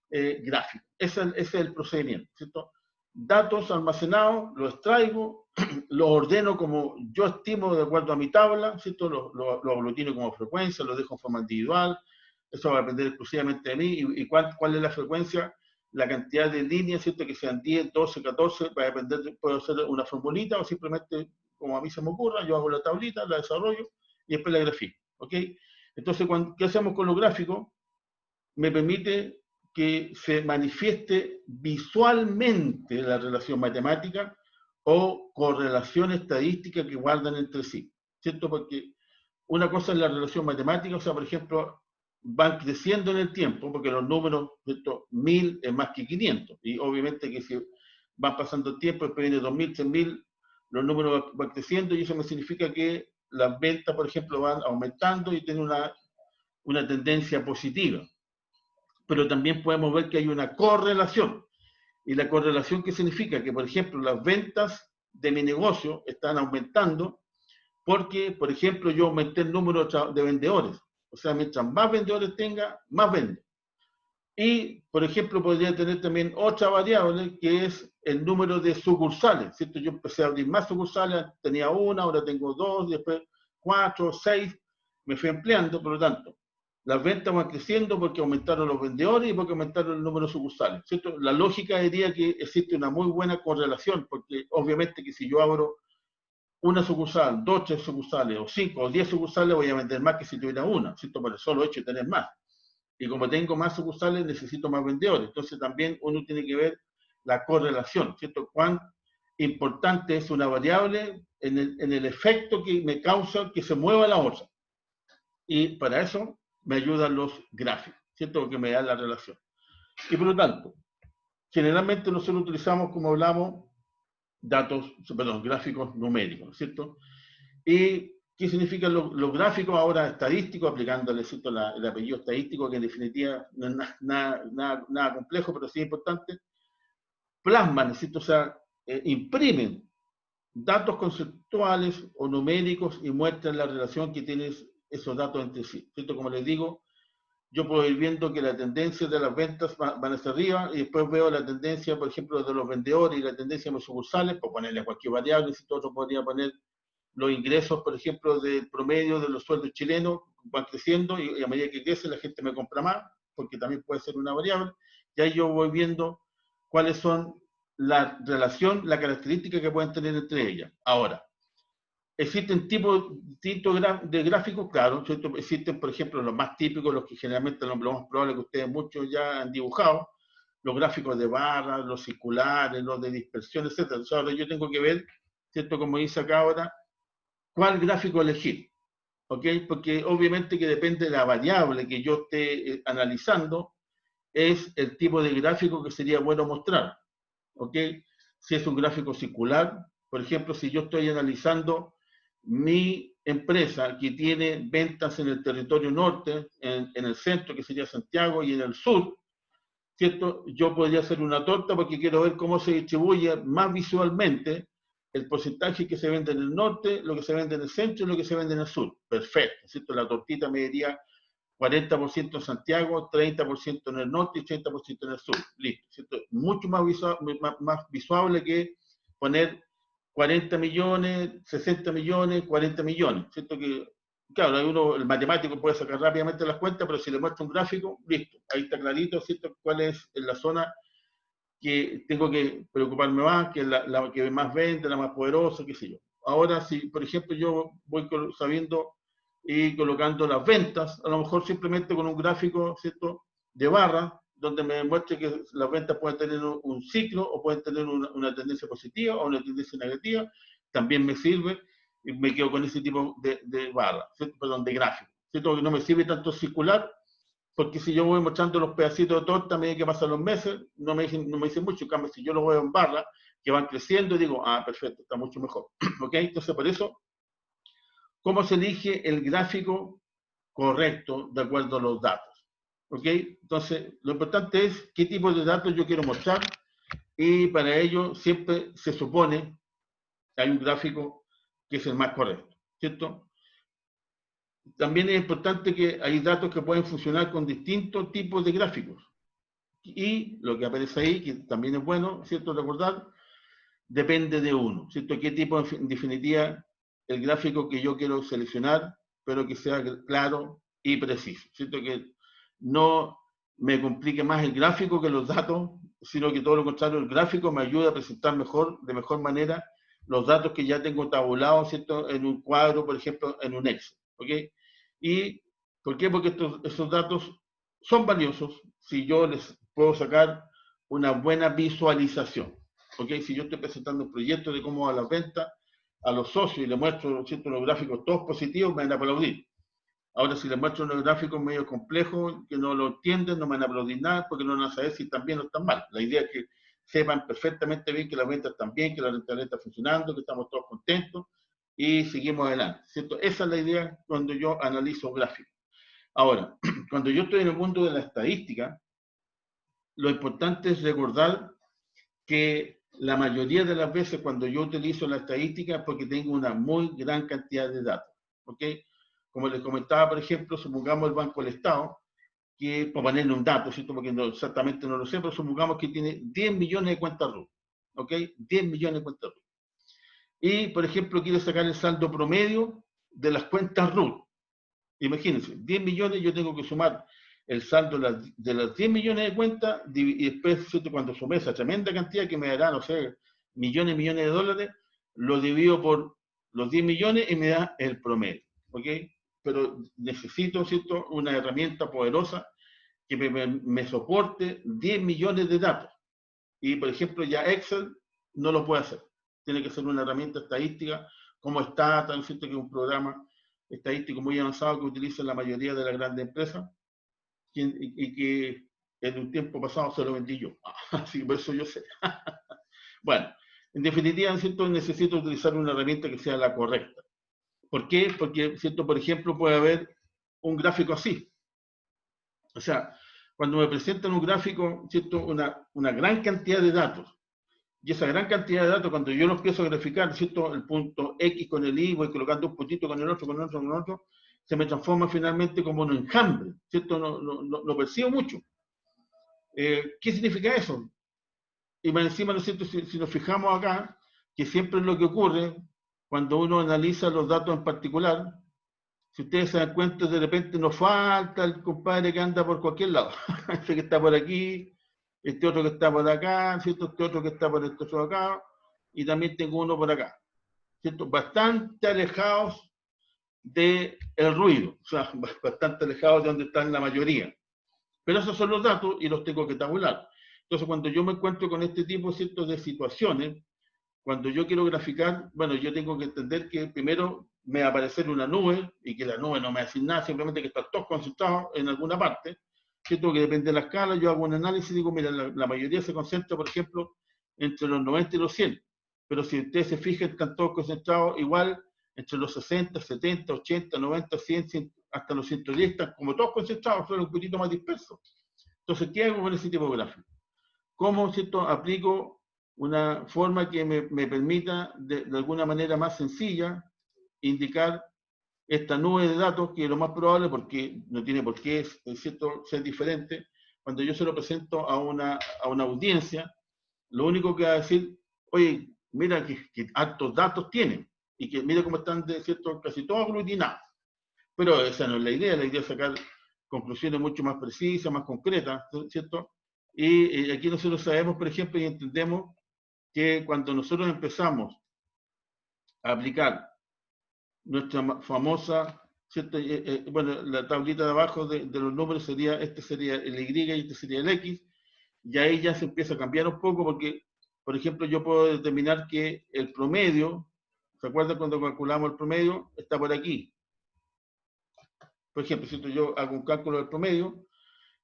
gráfico. Ese es el procedimiento, ¿cierto? Datos almacenados, los extraigo, los ordeno como yo estimo de acuerdo a mi tabla, ¿cierto? Lo aglutino como frecuencia, lo dejo en forma individual. Eso va a depender exclusivamente de mí. ¿Y cuál es la frecuencia? La cantidad de líneas, ¿cierto?, que sean 10, 12, 14, va a depender, puedo hacer una formulita, o simplemente, como a mí se me ocurra, yo hago la tablita, la desarrollo, y después la grafico, ¿ok? Entonces, ¿qué hacemos con los gráficos? Me permite que se manifieste visualmente la relación matemática o correlación estadística que guardan entre sí, ¿cierto? Porque una cosa es la relación matemática, o sea, por ejemplo, van creciendo en el tiempo, porque los números, ¿cierto?, 1000 es más que 500, y obviamente que si van pasando el tiempo, después viene 2000, 3000, los números van creciendo, y eso me significa que las ventas, por ejemplo, van aumentando y tienen una tendencia positiva. Pero también podemos ver que hay una correlación. ¿Y la correlación qué significa? Que, por ejemplo, las ventas de mi negocio están aumentando porque, por ejemplo, yo aumenté el número de vendedores. O sea, mientras más vendedores tenga, más vende. Y, por ejemplo, podría tener también otra variable que es el número de sucursales, ¿cierto? Yo empecé a abrir más sucursales, tenía una, ahora tengo dos, después 4, 6, me fui ampliando, por lo tanto, las ventas van creciendo porque aumentaron los vendedores y porque aumentaron el número de sucursales, ¿cierto? La lógica diría que existe una muy buena correlación, porque obviamente que si yo abro una sucursal, 2, 3 sucursales, o 5 o 10 sucursales, voy a vender más que si tuviera una, ¿cierto? Por el solo hecho de tener más. Y como tengo más sucursales, necesito más vendedores. Entonces también uno tiene que ver la correlación, ¿cierto? Cuán importante es una variable en el efecto que me causa que se mueva la bolsa. Y para eso me ayudan los gráficos, ¿cierto? Porque me dan la relación. Y por lo tanto, generalmente nosotros utilizamos, como hablamos, gráficos numéricos, ¿cierto? ¿Y qué significan los gráficos ahora estadísticos, aplicándole, ¿cierto?, el apellido estadístico, que en definitiva no es nada complejo, pero sí es importante? Plasman, ¿cierto? O sea, imprimen datos conceptuales o numéricos y muestran la relación que tienen esos datos entre sí, ¿cierto? Como les digo, yo puedo ir viendo que la tendencia de las ventas van hacia arriba y después veo la tendencia, por ejemplo, de los vendedores y la tendencia de los sucursales, por ponerle cualquier variable, si otro podría poner los ingresos, por ejemplo, del promedio de los sueldos chilenos, van creciendo y a medida que crece la gente me compra más, porque también puede ser una variable, y ahí yo voy viendo cuáles son la relación, la característica que pueden tener entre ellas. Ahora, ¿existen tipos distintos de gráficos? Claro, ¿cierto? Existen, por ejemplo, los más típicos, los que generalmente lo más probable que ustedes muchos ya han dibujado, los gráficos de barras, los circulares, los de dispersión, etc. Entonces, ahora yo tengo que ver, ¿cierto? Como dice acá ahora, ¿cuál gráfico elegir? ¿Ok? Porque obviamente que depende de la variable que yo esté analizando, es el tipo de gráfico que sería bueno mostrar. ¿Ok? Si es un gráfico circular, por ejemplo, si yo estoy analizando mi empresa que tiene ventas en el territorio norte, en el centro, que sería Santiago, y en el sur, ¿cierto? Yo podría hacer una torta porque quiero ver cómo se distribuye más visualmente el porcentaje que se vende en el norte, lo que se vende en el centro y lo que se vende en el sur. Perfecto, ¿cierto? La tortita me diría 40% en Santiago, 30% en el norte y 30% en el sur. Listo, ¿cierto? Mucho más visual que poner 40 millones, 60 millones, 40 millones. ¿Cierto? Que, claro, el matemático puede sacar rápidamente las cuentas, pero si le muestro un gráfico, listo, ahí está clarito, ¿cierto? Cuál es la zona que tengo que preocuparme más, que es la que más vende, la más poderosa, qué sé yo. Ahora, si por ejemplo yo voy sabiendo y colocando las ventas, a lo mejor simplemente con un gráfico, ¿cierto?, de barra, donde me muestre que las ventas pueden tener un ciclo o pueden tener una tendencia positiva o una tendencia negativa, también me sirve y me quedo con ese tipo de barra, ¿cierto? Perdón, de gráfico, ¿cierto? Que no me sirve tanto circular, porque si yo voy mostrando los pedacitos de torta a medida que pasan los meses, no me dicen mucho. En cambio, si yo los veo en barra, que van creciendo, digo, ah, perfecto, está mucho mejor. ¿Ok? Entonces, por eso, ¿cómo se elige el gráfico correcto de acuerdo a los datos? ¿Ok? Entonces, lo importante es qué tipo de datos yo quiero mostrar y para ello siempre se supone que hay un gráfico que es el más correcto, ¿cierto? También es importante que hay datos que pueden funcionar con distintos tipos de gráficos. Y lo que aparece ahí, que también es bueno, ¿cierto?, recordar, depende de uno, ¿cierto? ¿Qué tipo, en definitiva, el gráfico que yo quiero seleccionar, pero que sea claro y preciso, ¿cierto? Que no me complique más el gráfico que los datos, sino que todo lo contrario, el gráfico me ayuda a presentar de mejor manera los datos que ya tengo tabulados, ¿cierto?, en un cuadro, por ejemplo, en un Excel, ¿ok? ¿Y por qué? Porque esos datos son valiosos si yo les puedo sacar una buena visualización. ¿Ok? Si yo estoy presentando un proyecto de cómo va las ventas a los socios y les muestro, ¿cierto?, los gráficos todos positivos, me van a aplaudir. Ahora, si les muestro unos gráficos medio complejos, que no lo entienden, no me van a aplaudir nada porque no van a saber si están bien o están mal. La idea es que sepan perfectamente bien que las ventas están bien, que la rentabilidad está funcionando, que estamos todos contentos y seguimos adelante, ¿cierto? Esa es la idea cuando yo analizo gráficos. Ahora, cuando yo estoy en el mundo de la estadística, lo importante es recordar que la mayoría de las veces cuando yo utilizo la estadística es porque tengo una muy gran cantidad de datos, ¿ok? como les comentaba, por ejemplo, supongamos el Banco del Estado, que, por ponerle un dato, ¿cierto? Porque no, exactamente no lo sé, pero supongamos que tiene 10 millones de cuentas RUT, ¿ok? 10 millones de cuentas RUT. Y, por ejemplo, quiere sacar el saldo promedio de las cuentas RUT. Imagínense, 10 millones, yo tengo que sumar el saldo de las 10 millones de cuentas, y después, ¿cierto? Cuando sumé esa tremenda cantidad que me dará, no sé, millones y millones de dólares, lo divido por los 10 millones y me da el promedio, ¿ok? Pero necesito, ¿cierto?, una herramienta poderosa que me soporte 10 millones de datos. Y, por ejemplo, ya Excel no lo puede hacer. Tiene que ser una herramienta estadística, como Stata, ¿cierto?, que es un programa estadístico muy avanzado que utilizan la mayoría de las grandes empresas, y que en un tiempo pasado se lo vendí yo. Así que por eso yo sé. Bueno, en definitiva, ¿cierto?, necesito utilizar una herramienta que sea la correcta. ¿Por qué? Porque, ¿cierto?, por ejemplo, puede haber un gráfico así. O sea, cuando me presentan un gráfico, ¿cierto?, una gran cantidad de datos, y esa gran cantidad de datos, cuando yo los empiezo a graficar, ¿cierto?, el punto X con el Y, voy colocando un puntito con el otro, con el otro, con el otro, se me transforma finalmente como un enjambre, ¿cierto? No percibo mucho. ¿Qué significa eso? Y más encima, ¿no es cierto?, si nos fijamos acá, que siempre es lo que ocurre cuando uno analiza los datos en particular, si ustedes se dan cuenta, de repente nos falta el compadre que anda por cualquier lado. Este que está por aquí, este otro que está por acá, ¿cierto? Este otro que está por este otro acá, y también tengo uno por acá, ¿cierto? Bastante alejados del ruido, o sea, bastante alejados de donde están la mayoría. Pero esos son los datos y los tengo que tabular. Entonces, cuando yo me encuentro con este tipo, ¿cierto?, de situaciones, cuando yo quiero graficar, bueno, yo tengo que entender que primero me va a aparecer una nube, y que la nube no me hace nada, simplemente que están todos concentrados en alguna parte, ¿cierto?, que depende de la escala. Yo hago un análisis y digo, mira, la mayoría se concentra, por ejemplo, entre los 90 y los 100, pero si ustedes se fijan, están todos concentrados igual, entre los 60, 70, 80, 90, 100, hasta los 110, están como todos concentrados, solo un poquito más dispersos. Entonces, ¿qué hago con ese tipo de gráfico? ¿Cómo, cierto?, aplico una forma que me permita, de alguna manera más sencilla, indicar esta nube de datos, que es lo más probable, porque no tiene por qué, ¿cierto?, ser diferente? Cuando yo se lo presento a una audiencia, lo único que va a decir, oye, mira que hartos datos tienen, y que mira cómo están, ¿cierto?, casi todos aglutinados. Pero esa no es la idea es sacar conclusiones mucho más precisas, más concretas, ¿cierto? Y aquí nosotros sabemos, por ejemplo, y entendemos que cuando nosotros empezamos a aplicar nuestra famosa, ¿cierto? Bueno, la tablita de abajo de los números sería, este sería el Y y este sería el X, y ahí ya se empieza a cambiar un poco, porque, por ejemplo, yo puedo determinar que el promedio, ¿se acuerdan cuando calculamos el promedio? Está por aquí. Por ejemplo, si yo hago un cálculo del promedio,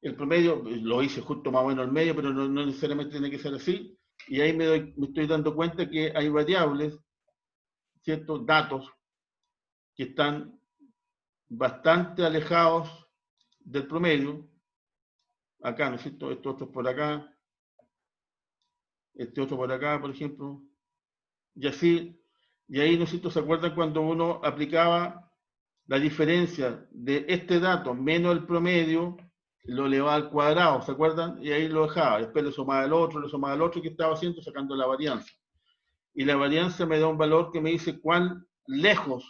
el promedio lo hice justo más o menos al medio, pero no necesariamente tiene que ser así, y ahí me estoy dando cuenta que hay variables, ciertos datos, que están bastante alejados del promedio. Acá, ¿no es cierto? Este otro por acá, este otro por acá, por ejemplo, y así, y ahí, ¿no es cierto?, ¿se acuerdan cuando uno aplicaba la diferencia de este dato menos el promedio, lo elevaba al cuadrado, ¿se acuerdan? Y ahí lo dejaba, después le sumaba el otro que estaba haciendo, sacando la varianza. Y la varianza me da un valor que me dice cuán lejos,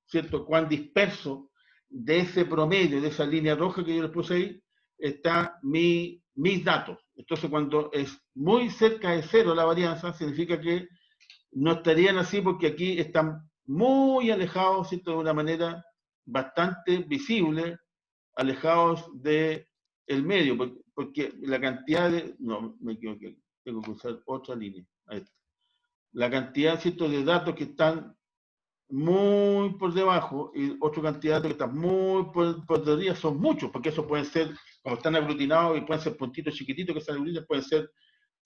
¿cierto?, cuán disperso de ese promedio, de esa línea roja que yo les puse ahí, está mis datos. Entonces, cuando es muy cerca de cero la varianza, significa que no estarían así, porque aquí están muy alejados, ¿cierto?, de una manera bastante visible, alejados del medio, porque la cantidad de... No, me equivoqué, tengo que usar otra línea. Ahí está. La cantidad, ¿cierto?, de datos que están muy por debajo y otra cantidad de datos que están muy por arriba son muchos, porque esos pueden ser, como están aglutinados, y pueden ser puntitos chiquititos que están aglutinados, pueden ser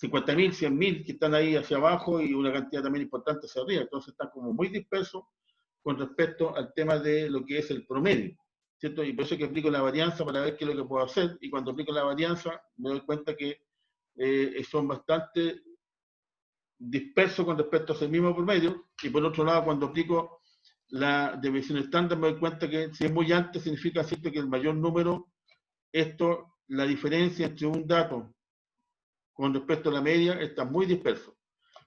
50.000, 100.000 que están ahí hacia abajo, y una cantidad también importante hacia arriba. Entonces están como muy dispersos con respecto al tema de lo que es el promedio, ¿cierto? Y por eso es que aplico la varianza para ver qué es lo que puedo hacer, y cuando aplico la varianza me doy cuenta que son bastante dispersos con respecto a ese mismo promedio. Y por otro lado, cuando aplico la desviación estándar me doy cuenta que si es muy alta significa, ¿cierto?, que el mayor número, la diferencia entre un dato con respecto a la media está muy disperso.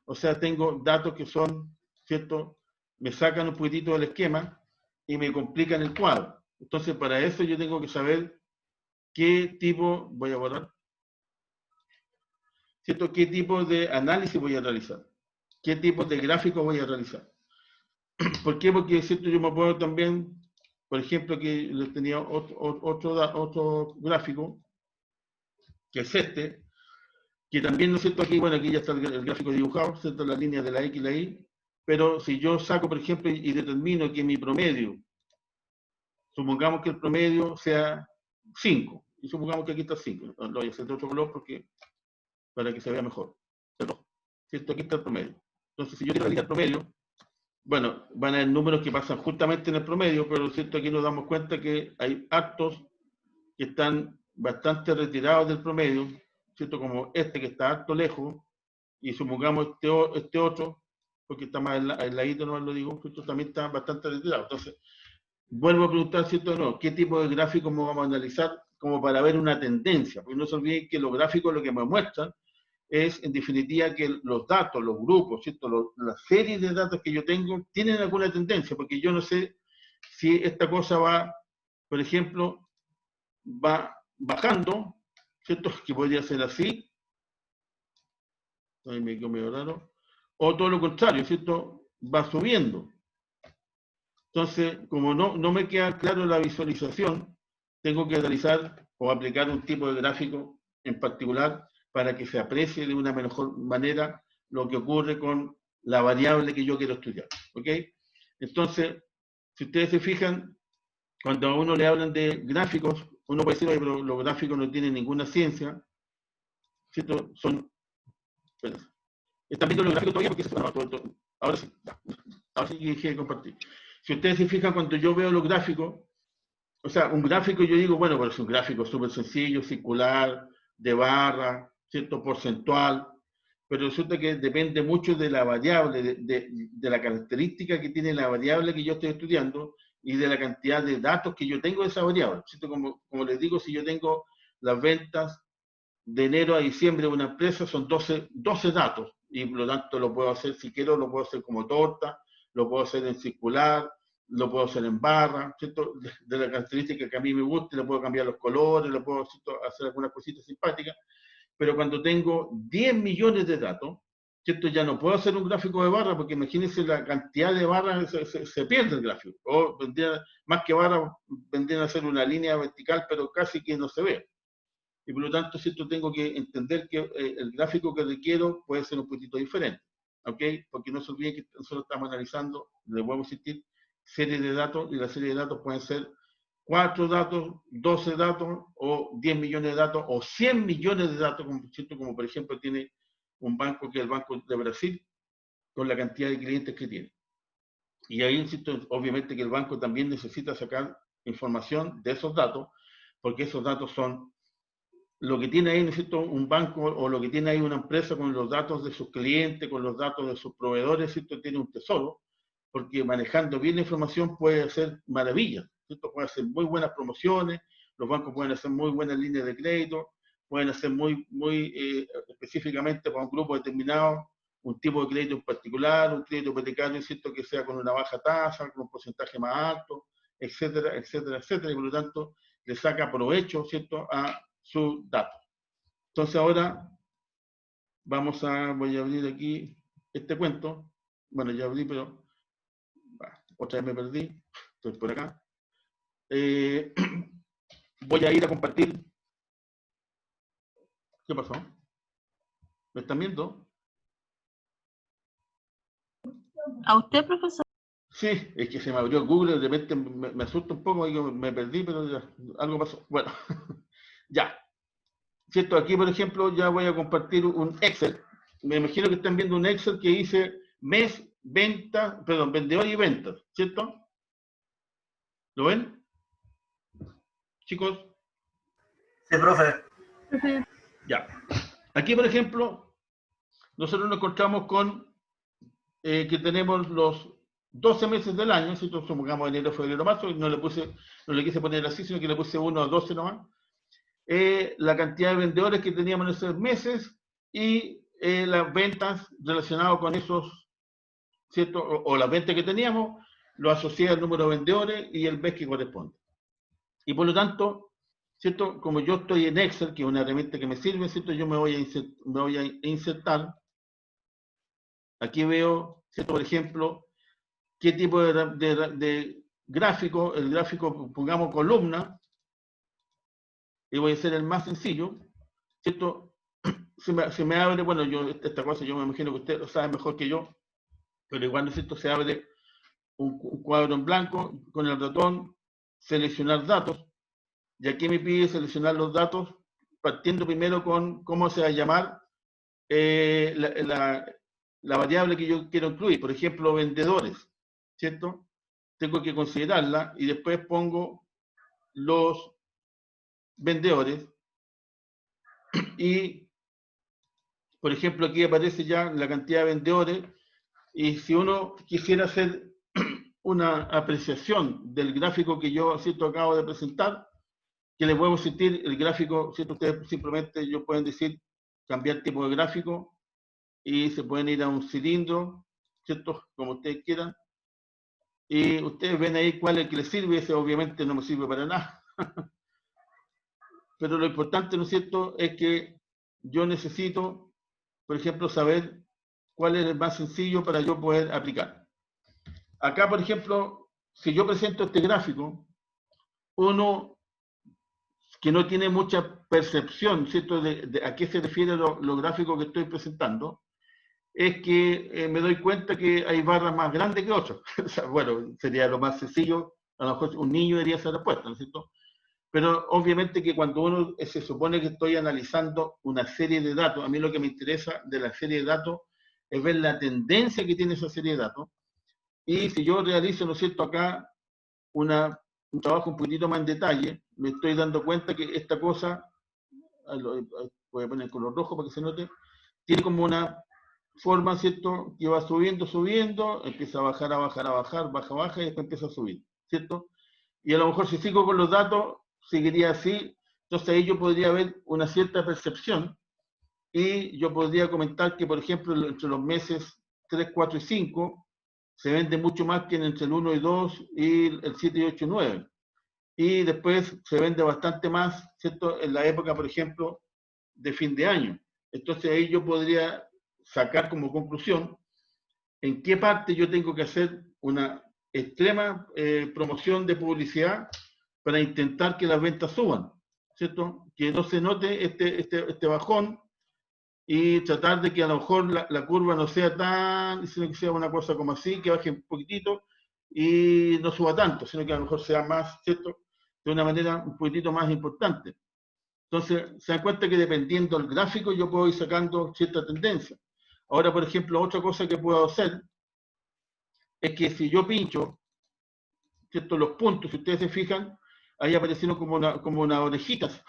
O sea, tengo datos que son, ¿cierto?, me sacan un poquitito del esquema y me complican el cuadro. Entonces, para eso yo tengo que saber qué tipo, voy a borrar, ¿cierto?, qué tipo de análisis voy a realizar, qué tipo de gráfico voy a realizar. ¿Por qué? Porque, ¿cierto?, yo me puedo también, por ejemplo, que les tenía otro gráfico, que es este, que también, ¿no es cierto?, aquí, bueno, aquí ya está el gráfico dibujado, ¿cierto?, las líneas de la X y la Y, pero si yo saco, por ejemplo, y determino que mi promedio, supongamos que el promedio sea 5, y supongamos que aquí está 5, lo voy a hacer de otro color porque, para que se vea mejor, ¿cierto? Aquí está el promedio. Entonces, si yo quiero el promedio, bueno, van a haber números que pasan justamente en el promedio, pero ¿cierto?, aquí nos damos cuenta que hay actos que están bastante retirados del promedio, ¿cierto?, como este que está harto lejos, y supongamos este otro, porque está más aisladito, no lo digo, esto también está bastante retirado. Entonces, vuelvo a preguntar, ¿cierto?, no, ¿qué tipo de gráficos vamos a analizar como para ver una tendencia? Porque no se olviden que los gráficos lo que me muestran es, en definitiva, que los datos, los grupos, ¿cierto?, la serie de datos que yo tengo tienen alguna tendencia, porque yo no sé si esta cosa va, por ejemplo, va bajando, ¿cierto?, que podría ser así, ahí me quedo medio raro, o todo lo contrario, ¿cierto?, va subiendo. Entonces, como no me queda claro la visualización, tengo que realizar o aplicar un tipo de gráfico en particular para que se aprecie de una mejor manera lo que ocurre con la variable que yo quiero estudiar. ¿Ok? Entonces, si ustedes se fijan, cuando a uno le hablan de gráficos, uno puede decir, oye, pero los gráficos no tienen ninguna ciencia, ¿cierto? Espérense. ¿Están viendo los gráficos todavía? Porque ahora sí dije de compartir. Si ustedes se fijan, cuando yo veo los gráficos, o sea, un gráfico yo digo, bueno, pues es un gráfico súper sencillo, circular, de barra, ¿cierto?, porcentual, pero resulta que depende mucho de la variable, de la característica que tiene la variable que yo estoy estudiando y de la cantidad de datos que yo tengo de esa variable. ¿Cierto? Como les digo, si yo tengo las ventas de enero a diciembre de una empresa, son 12 datos, y por lo tanto lo puedo hacer, si quiero, lo puedo hacer como torta, lo puedo hacer en circular, lo puedo hacer en barra, ¿cierto?, de la característica que a mí me guste, le puedo cambiar los colores, le puedo, ¿cierto?, hacer algunas cositas simpáticas, pero cuando tengo 10 millones de datos, ¿cierto?, ya no puedo hacer un gráfico de barra, porque imagínense la cantidad de barras, se pierde el gráfico, o más que barra, vendrían a ser una línea vertical, pero casi que no se ve. Y por lo tanto, ¿cierto?, tengo que entender que el gráfico que requiero puede ser un poquito diferente, ¿ok? Porque no se olviden que nosotros estamos analizando, le vuelvo a insistir, series de datos, y la serie de datos pueden ser 4 datos, 12 datos, o 10 millones de datos, o 100 millones de datos, ¿cierto?, como por ejemplo tiene un banco que es el Banco de Brasil, con la cantidad de clientes que tiene. Y ahí, insisto, obviamente que el banco también necesita sacar información de esos datos, porque esos datos son lo que tiene ahí, ¿necesito?, un banco, o lo que tiene ahí una empresa con los datos de sus clientes, con los datos de sus proveedores, ¿cierto?, tiene un tesoro, porque manejando bien la información puede hacer maravillas, ¿cierto?, puede hacer muy buenas promociones, los bancos pueden hacer muy buenas líneas de crédito, pueden hacer muy específicamente para un grupo determinado, un tipo de crédito en particular, un crédito hipotecario, ¿cierto?, que sea con una baja tasa, con un porcentaje más alto, etcétera, etcétera, etcétera, y por lo tanto le saca provecho, ¿cierto?, a sus datos. Entonces ahora voy a abrir aquí este cuento. Bueno, ya abrí, pero otra vez me perdí. Estoy por acá. Voy a ir a compartir. ¿Qué pasó? ¿Me están viendo? ¿A usted, profesor? Sí, es que se me abrió Google, de repente me asusta un poco, me perdí, pero ya, algo pasó. Bueno, ya. ¿Cierto? Aquí, por ejemplo, ya voy a compartir un Excel. Me imagino que están viendo un Excel que dice mes, venta, perdón, vendedor y ventas, ¿cierto? ¿Lo ven? Chicos. Sí, profe. Ya. Aquí, por ejemplo, nosotros nos encontramos con que tenemos los 12 meses del año, si supongamos enero, febrero, marzo, no le quise poner así, sino que le puse 1 a 12 nomás, la cantidad de vendedores que teníamos en esos meses y las ventas relacionadas con esos, ¿cierto? O las ventas que teníamos, lo asocié al número de vendedores y el mes que corresponde. Y por lo tanto, ¿cierto? Como yo estoy en Excel, que es una herramienta que me sirve, ¿cierto? Yo me voy a insertar. Aquí veo, ¿cierto? Por ejemplo, qué tipo de gráfico, el gráfico, pongamos columna, y voy a hacer el más sencillo, ¿cierto? Se me abre, bueno, esta cosa yo me imagino que usted lo sabe mejor que yo, pero igual, ¿no es cierto? Se abre un cuadro en blanco con el ratón, seleccionar datos, y aquí me pide seleccionar los datos, partiendo primero con cómo se va a llamar la variable que yo quiero incluir, por ejemplo, vendedores, ¿cierto? Tengo que considerarla y después pongo los vendedores y, por ejemplo, aquí aparece ya la cantidad de vendedores y si uno quisiera hacer una apreciación del gráfico que yo, ¿cierto?, acabo de presentar, que le puedo sentir el gráfico, ¿cierto? Ustedes simplemente ellos pueden decir cambiar tipo de gráfico y se pueden ir a un cilindro, ¿cierto? Como ustedes quieran. Y ustedes ven ahí cuál es el que les sirve, ese obviamente no me sirve para nada. Pero lo importante, ¿no es cierto?, es que yo necesito, por ejemplo, saber cuál es el más sencillo para yo poder aplicar. Acá, por ejemplo, si yo presento este gráfico, uno que no tiene mucha percepción, ¿cierto?, de a qué se refiere lo gráfico que estoy presentando, es que me doy cuenta que hay barras más grandes que otras. O sea, bueno, sería lo más sencillo, a lo mejor un niño debería ser respuesta, ¿no es cierto? Pero obviamente que cuando uno se supone que estoy analizando una serie de datos, a mí lo que me interesa de la serie de datos es ver la tendencia que tiene esa serie de datos. Y si yo realizo, ¿no es cierto?, acá un trabajo un poquitito más en detalle, me estoy dando cuenta que esta cosa, voy a poner color rojo para que se note, tiene como una forma, ¿cierto?, que va subiendo, empieza a bajar, baja, y después empieza a subir, ¿cierto? Y a lo mejor si sigo con los datos, seguiría así, entonces ahí yo podría ver una cierta percepción y yo podría comentar que, por ejemplo, entre los meses 3, 4 y 5, se vende mucho más que entre el 1 y 2 y el 7 y 8 y 9. Y después se vende bastante más, ¿cierto?, en la época, por ejemplo, de fin de año. Entonces ahí yo podría sacar como conclusión en qué parte yo tengo que hacer una extrema promoción de publicidad para intentar que las ventas suban, ¿cierto? Que no se note este bajón y tratar de que a lo mejor la curva no sea tan, sino que sea una cosa como así, que baje un poquitito y no suba tanto, sino que a lo mejor sea más, ¿cierto?, de una manera un poquitito más importante. Entonces, se dan cuenta que dependiendo del gráfico yo puedo ir sacando cierta tendencia. Ahora, por ejemplo, otra cosa que puedo hacer es que si yo pincho, ¿cierto?, los puntos, si ustedes se fijan, ahí aparecieron como unas orejitas,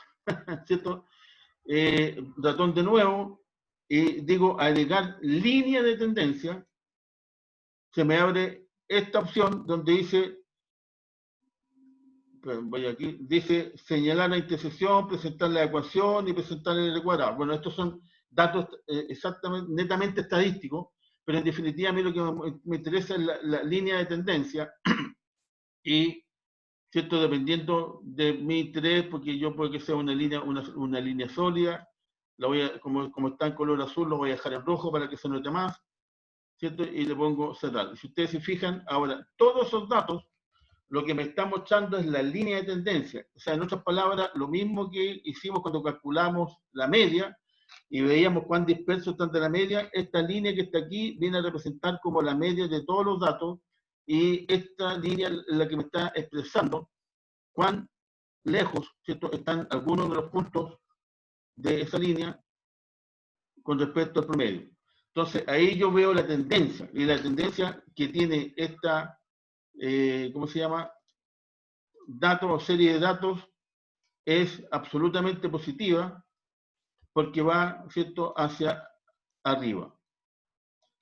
¿cierto? Ratón de nuevo, y digo agregar línea de tendencia, se me abre esta opción donde dice, voy aquí, dice señalar la intersección, presentar la ecuación y presentar el cuadrado. Bueno, estos son datos exactamente, netamente estadísticos, pero en definitiva a mí lo que me interesa es la línea de tendencia y, ¿cierto?, dependiendo de mi interés, porque yo puede que sea una línea sólida, la voy a, como está en color azul, lo voy a dejar en rojo para que se note más, ¿cierto? Y le pongo cerrar. Y si ustedes se fijan, ahora, todos esos datos, lo que me está mostrando es la línea de tendencia. O sea, en otras palabras, lo mismo que hicimos cuando calculamos la media y veíamos cuán disperso está de la media, esta línea que está aquí viene a representar como la media de todos los datos y esta línea es la que me está expresando cuán lejos, ¿cierto?, están algunos de los puntos de esa línea con respecto al promedio. Entonces, ahí yo veo la tendencia, y la tendencia que tiene esta, ¿cómo se llama?, datos o serie de datos es absolutamente positiva porque va, ¿cierto?, hacia arriba.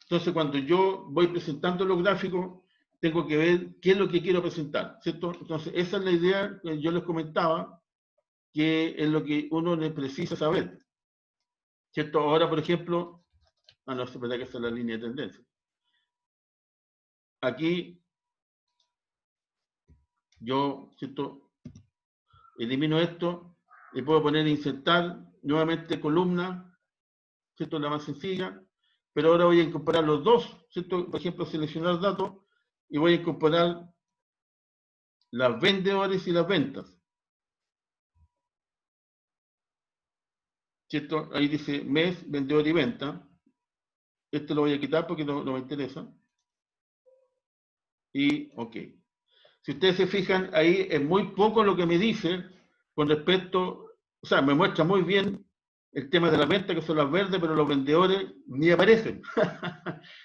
Entonces, cuando yo voy presentando los gráficos, tengo que ver qué es lo que quiero presentar, ¿cierto? Entonces, esa es la idea que yo les comentaba, que es lo que uno le precisa saber, ¿cierto? Ahora, por ejemplo, no, es verdad que esa es la línea de tendencia. Aquí, yo, ¿cierto? Elimino esto y puedo poner insertar nuevamente columna, ¿cierto? La más sencilla, pero ahora voy a incorporar los dos, ¿cierto? Por ejemplo, seleccionar datos y voy a incorporar las vendedores y las ventas, ¿cierto? Ahí dice mes, vendedor y venta. Esto lo voy a quitar porque no me interesa. Y ok. Si ustedes se fijan, ahí es muy poco lo que me dice con respecto, o sea, me muestra muy bien el tema de la venta, que son las verdes, pero los vendedores ni aparecen.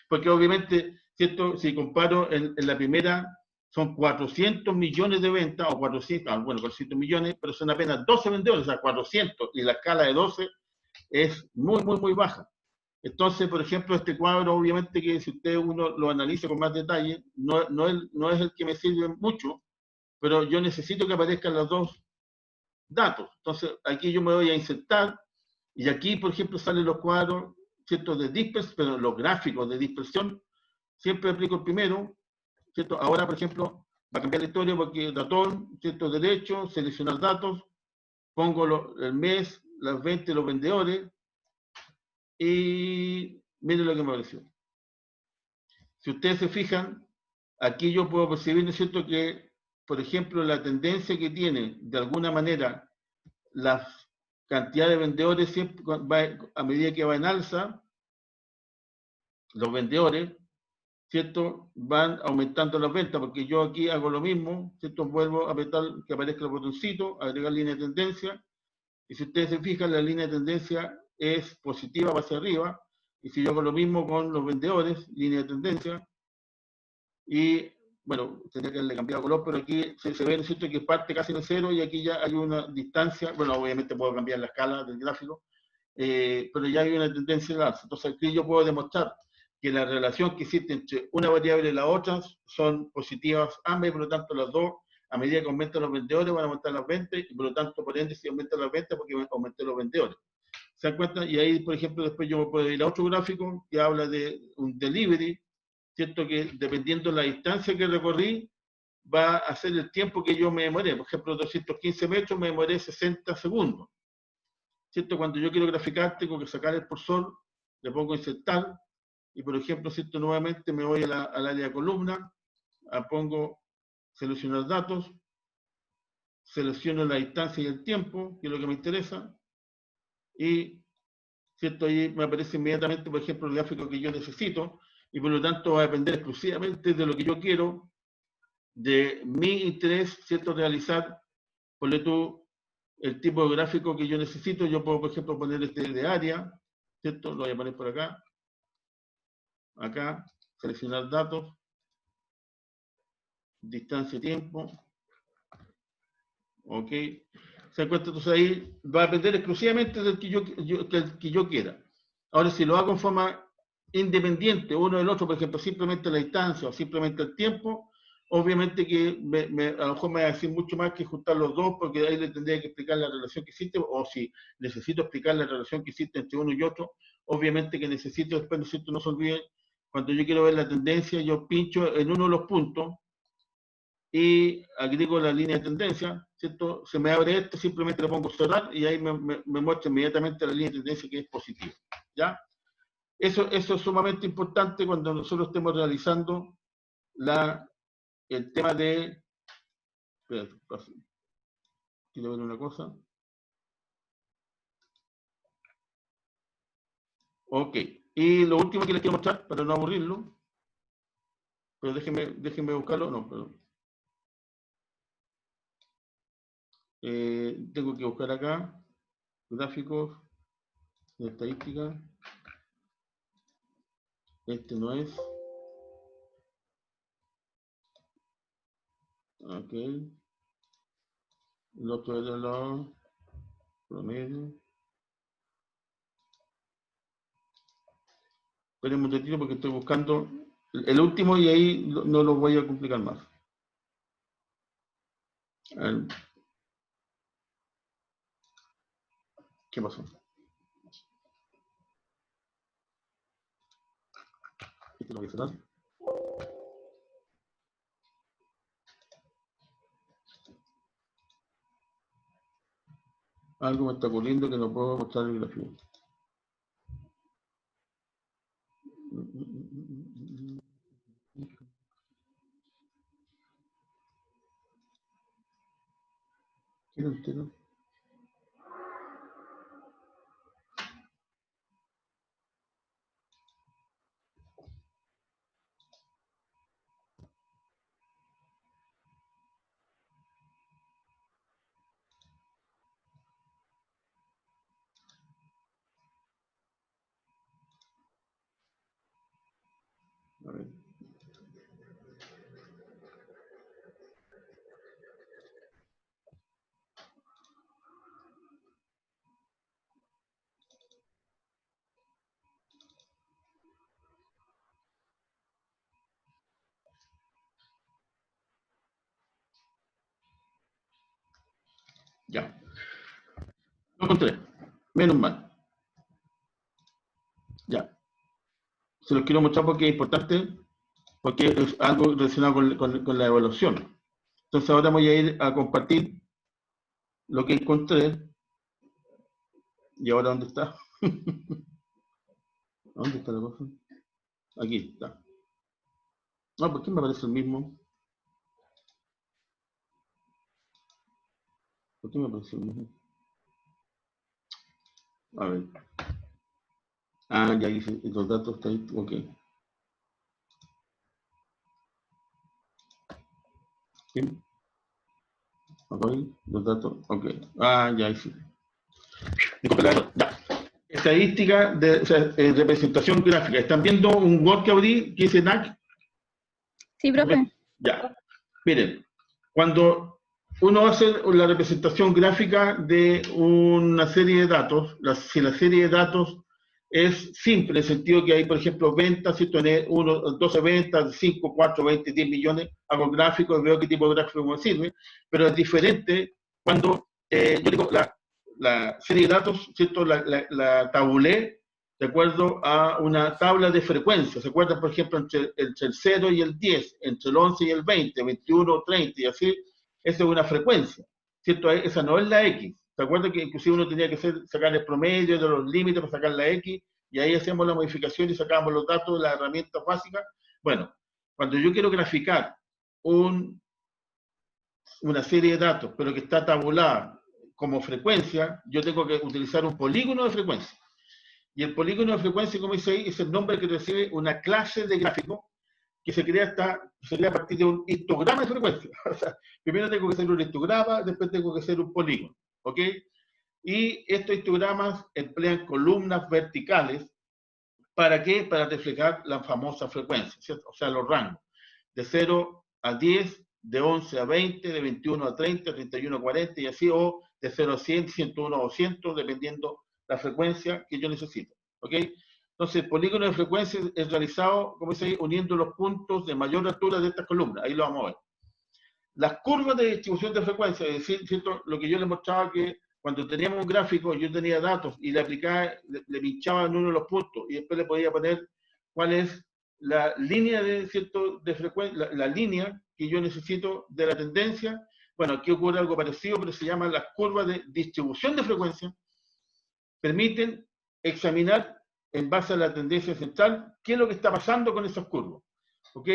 Porque obviamente, ¿cierto? Si comparo en la primera, son 400 millones de ventas, o 400, bueno, 400 millones, pero son apenas 12 vendedores, o sea, 400, y la escala de 12 es muy, muy, muy baja. Entonces, por ejemplo, este cuadro, obviamente que si usted uno lo analiza con más detalle, no es el que me sirve mucho, pero yo necesito que aparezcan los dos datos. Entonces, aquí yo me voy a insertar, y aquí, por ejemplo, salen los cuadros, ¿cierto? De dispersión, pero los gráficos de dispersión, siempre aplico el primero, ¿cierto? Ahora, por ejemplo, va a cambiar la historia porque ratón, ¿cierto? Derecho, seleccionar datos, pongo el mes, las ventas y los vendedores, y miren lo que me pareció. Si ustedes se fijan, aquí yo puedo percibir, ¿no es cierto?, que, por ejemplo, la tendencia que tiene, de alguna manera, la cantidad de vendedores siempre va, a medida que va en alza, los vendedores, ¿cierto?, van aumentando las ventas, porque yo aquí hago lo mismo, ¿cierto?, vuelvo a apretar que aparezca el botoncito, agregar línea de tendencia, y si ustedes se fijan, la línea de tendencia es positiva, va hacia arriba, y si yo hago lo mismo con los vendedores, línea de tendencia, y bueno, tendría que haberle cambiado color, pero aquí se ve, ¿no es cierto?, que parte casi en cero y aquí ya hay una distancia, bueno, obviamente puedo cambiar la escala del gráfico, pero ya hay una tendencia de alza. Entonces aquí yo puedo demostrar que la relación que existe entre una variable y la otra son positivas ambas, y por lo tanto las dos, a medida que aumentan los vendedores, van a aumentar las ventas, y por lo tanto, por ende, si aumentan las ventas, porque aumentan los vendedores. ¿Se dan cuenta? Y ahí, por ejemplo, después yo me puedo ir a otro gráfico que habla de un delivery, ¿cierto? Que dependiendo de la distancia que recorrí, va a ser el tiempo que yo me demoré. Por ejemplo, 215 metros me demoré 60 segundos. ¿Cierto? Cuando yo quiero graficar, tengo que sacar el cursor, le pongo insertar, y por ejemplo, ¿cierto? Nuevamente me voy al área de columna, pongo seleccionar datos, selecciono la distancia y el tiempo, que es lo que me interesa, y ¿cierto? Ahí me aparece inmediatamente, por ejemplo, el gráfico que yo necesito, y por lo tanto va a depender exclusivamente de lo que yo quiero, de mi interés, ¿cierto? Realizar, ponle tú, el tipo de gráfico que yo necesito. Yo puedo, por ejemplo, poner este de área, ¿cierto? Lo voy a poner por acá, seleccionar datos, distancia, tiempo, ok. ¿Se encuentra? Entonces ahí va a depender exclusivamente del que yo quiera. Ahora, si lo hago en forma independiente uno del otro, por ejemplo, simplemente la distancia o simplemente el tiempo, obviamente que a lo mejor me va a decir mucho más que juntar los dos, porque ahí le tendría que explicar la relación que existe, o si necesito explicar la relación que existe entre uno y otro, obviamente que necesito, después, ¿no es cierto?, no se olvide, cuando yo quiero ver la tendencia, yo pincho en uno de los puntos y agrego la línea de tendencia, ¿cierto? Se me abre esto, simplemente le pongo cerrar y ahí me muestra inmediatamente la línea de tendencia que es positiva, ¿ya? Eso es sumamente importante cuando nosotros estemos realizando el tema de... Espera, quiero ver una cosa. Ok, y lo último que les quiero mostrar, para no aburrirlo, pero déjenme buscarlo, no, perdón. Tengo que buscar acá, gráficos, de estadística. Este no es. Ok. El otro es de los promedio. Esperen un momentito porque estoy buscando El último y ahí no lo voy a complicar más. ¿Qué pasó? ¿Esto lo voy a cerrar? Algo me está ocurriendo que no puedo mostrar el gráfico. Quiero entero. A ver. Ya. Lo encontré. Menos mal. Ya. Se los quiero mostrar porque es importante, porque es algo relacionado con la evaluación. Entonces ahora voy a ir a compartir lo que encontré. ¿Y ahora dónde está? ¿Dónde está la cosa? Aquí está. No, ¿por qué me parece el mismo? ¿Por qué me parece el mismo? A ver. Ah, ya hice los datos, está ahí. Ok. ¿Sí? Ok, los datos, ok. Ah, ya hice. Claro, ya. Estadística de, o sea, representación gráfica. ¿Están viendo un Word que abrí que dice NAC? Sí, profe. Ya. Miren, cuando uno hace la representación gráfica de una serie de datos, si la serie de datos es simple, en el sentido que hay, por ejemplo, ventas, ¿cierto? 12 ventas, 5, 4, 20, 10 millones, hago gráficos, veo qué tipo de gráfico me sirve, pero es diferente cuando yo digo la serie de datos, ¿cierto? La tabulé de acuerdo a una tabla de frecuencia. ¿Se acuerdan, por ejemplo, entre el 0 y el 10, entre el 11 y el 20, 21, 30 y así? Esa es una frecuencia, ¿cierto? Esa no es la X. ¿Se acuerdan que inclusive uno tenía que sacar el promedio de los límites para sacar la X? Y ahí hacemos la modificación y sacamos los datos de las herramientas básicas. Bueno, cuando yo quiero graficar una serie de datos, pero que está tabulada como frecuencia, yo tengo que utilizar un polígono de frecuencia. Y el polígono de frecuencia, como dice ahí, es el nombre que recibe una clase de gráfico que se crea a partir de un histograma de frecuencia. O sea, primero tengo que hacer un histograma, después tengo que hacer un polígono. ¿Ok? Y estos histogramas emplean columnas verticales. ¿Para qué? Para reflejar la famosa frecuencia, ¿cierto? O sea, los rangos. De 0 a 10, de 11 a 20, de 21 a 30, 31 a 40 y así, o de 0 a 100, 101 a 200, dependiendo la frecuencia que yo necesito. ¿Ok? Entonces, el polígono de frecuencia es realizado, como dice ahí, uniendo los puntos de mayor altura de estas columnas. Ahí lo vamos a ver. Las curvas de distribución de frecuencia, es decir, ¿cierto? Lo que yo les mostraba que cuando teníamos un gráfico, yo tenía datos y le aplicaba, le pinchaba en uno de los puntos y después le podía poner cuál es la línea de, ¿cierto? De frecuencia, la línea que yo necesito de la tendencia. Bueno, aquí ocurre algo parecido, pero se llaman las curvas de distribución de frecuencia. Permiten examinar en base a la tendencia central qué es lo que está pasando con esas curvas. ¿Ok?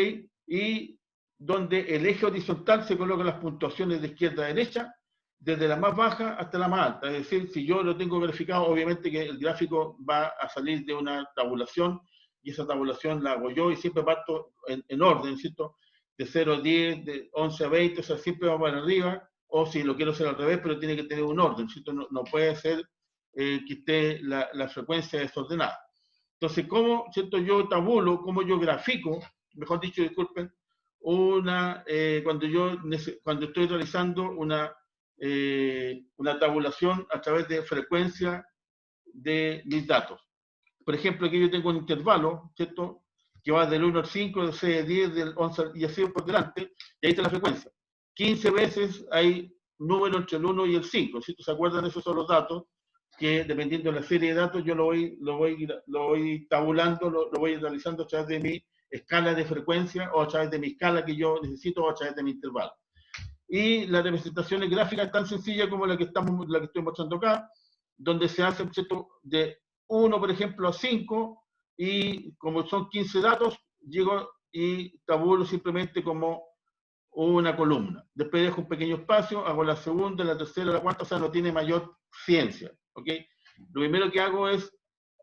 Y donde el eje horizontal se colocan las puntuaciones de izquierda a derecha, desde la más baja hasta la más alta. Es decir, si yo lo tengo graficado, obviamente que el gráfico va a salir de una tabulación, y esa tabulación la hago yo, y siempre parto en orden, ¿cierto? De 0 a 10, de 11 a 20, o sea, siempre va para arriba, o si lo quiero hacer al revés, pero tiene que tener un orden, ¿cierto? No puede ser que esté la frecuencia desordenada. Entonces, ¿cómo, ¿cierto? Yo tabulo, cómo yo grafico, mejor dicho, disculpen, cuando estoy realizando una tabulación a través de frecuencia de mis datos. Por ejemplo, aquí yo tengo un intervalo, ¿cierto? que va del 1 al 5, del 6 al 10, del 11 al, y así por delante, y ahí está la frecuencia. 15 veces hay número entre el 1 y el 5, ¿sí? ¿Se acuerdan? Esos son los datos, que dependiendo de la serie de datos, yo lo voy tabulando, lo voy realizando a través de mi escala de frecuencia, o a través de mi escala que yo necesito, o a través de mi intervalo. Y la representación en gráfica es tan sencilla como la que estoy mostrando acá, donde se hace de 1, por ejemplo, a 5, y como son 15 datos, llego y tabulo simplemente como una columna. Después dejo un pequeño espacio, hago la segunda, la tercera, la cuarta, o sea, no tiene mayor ciencia, ¿ok? Lo primero que hago es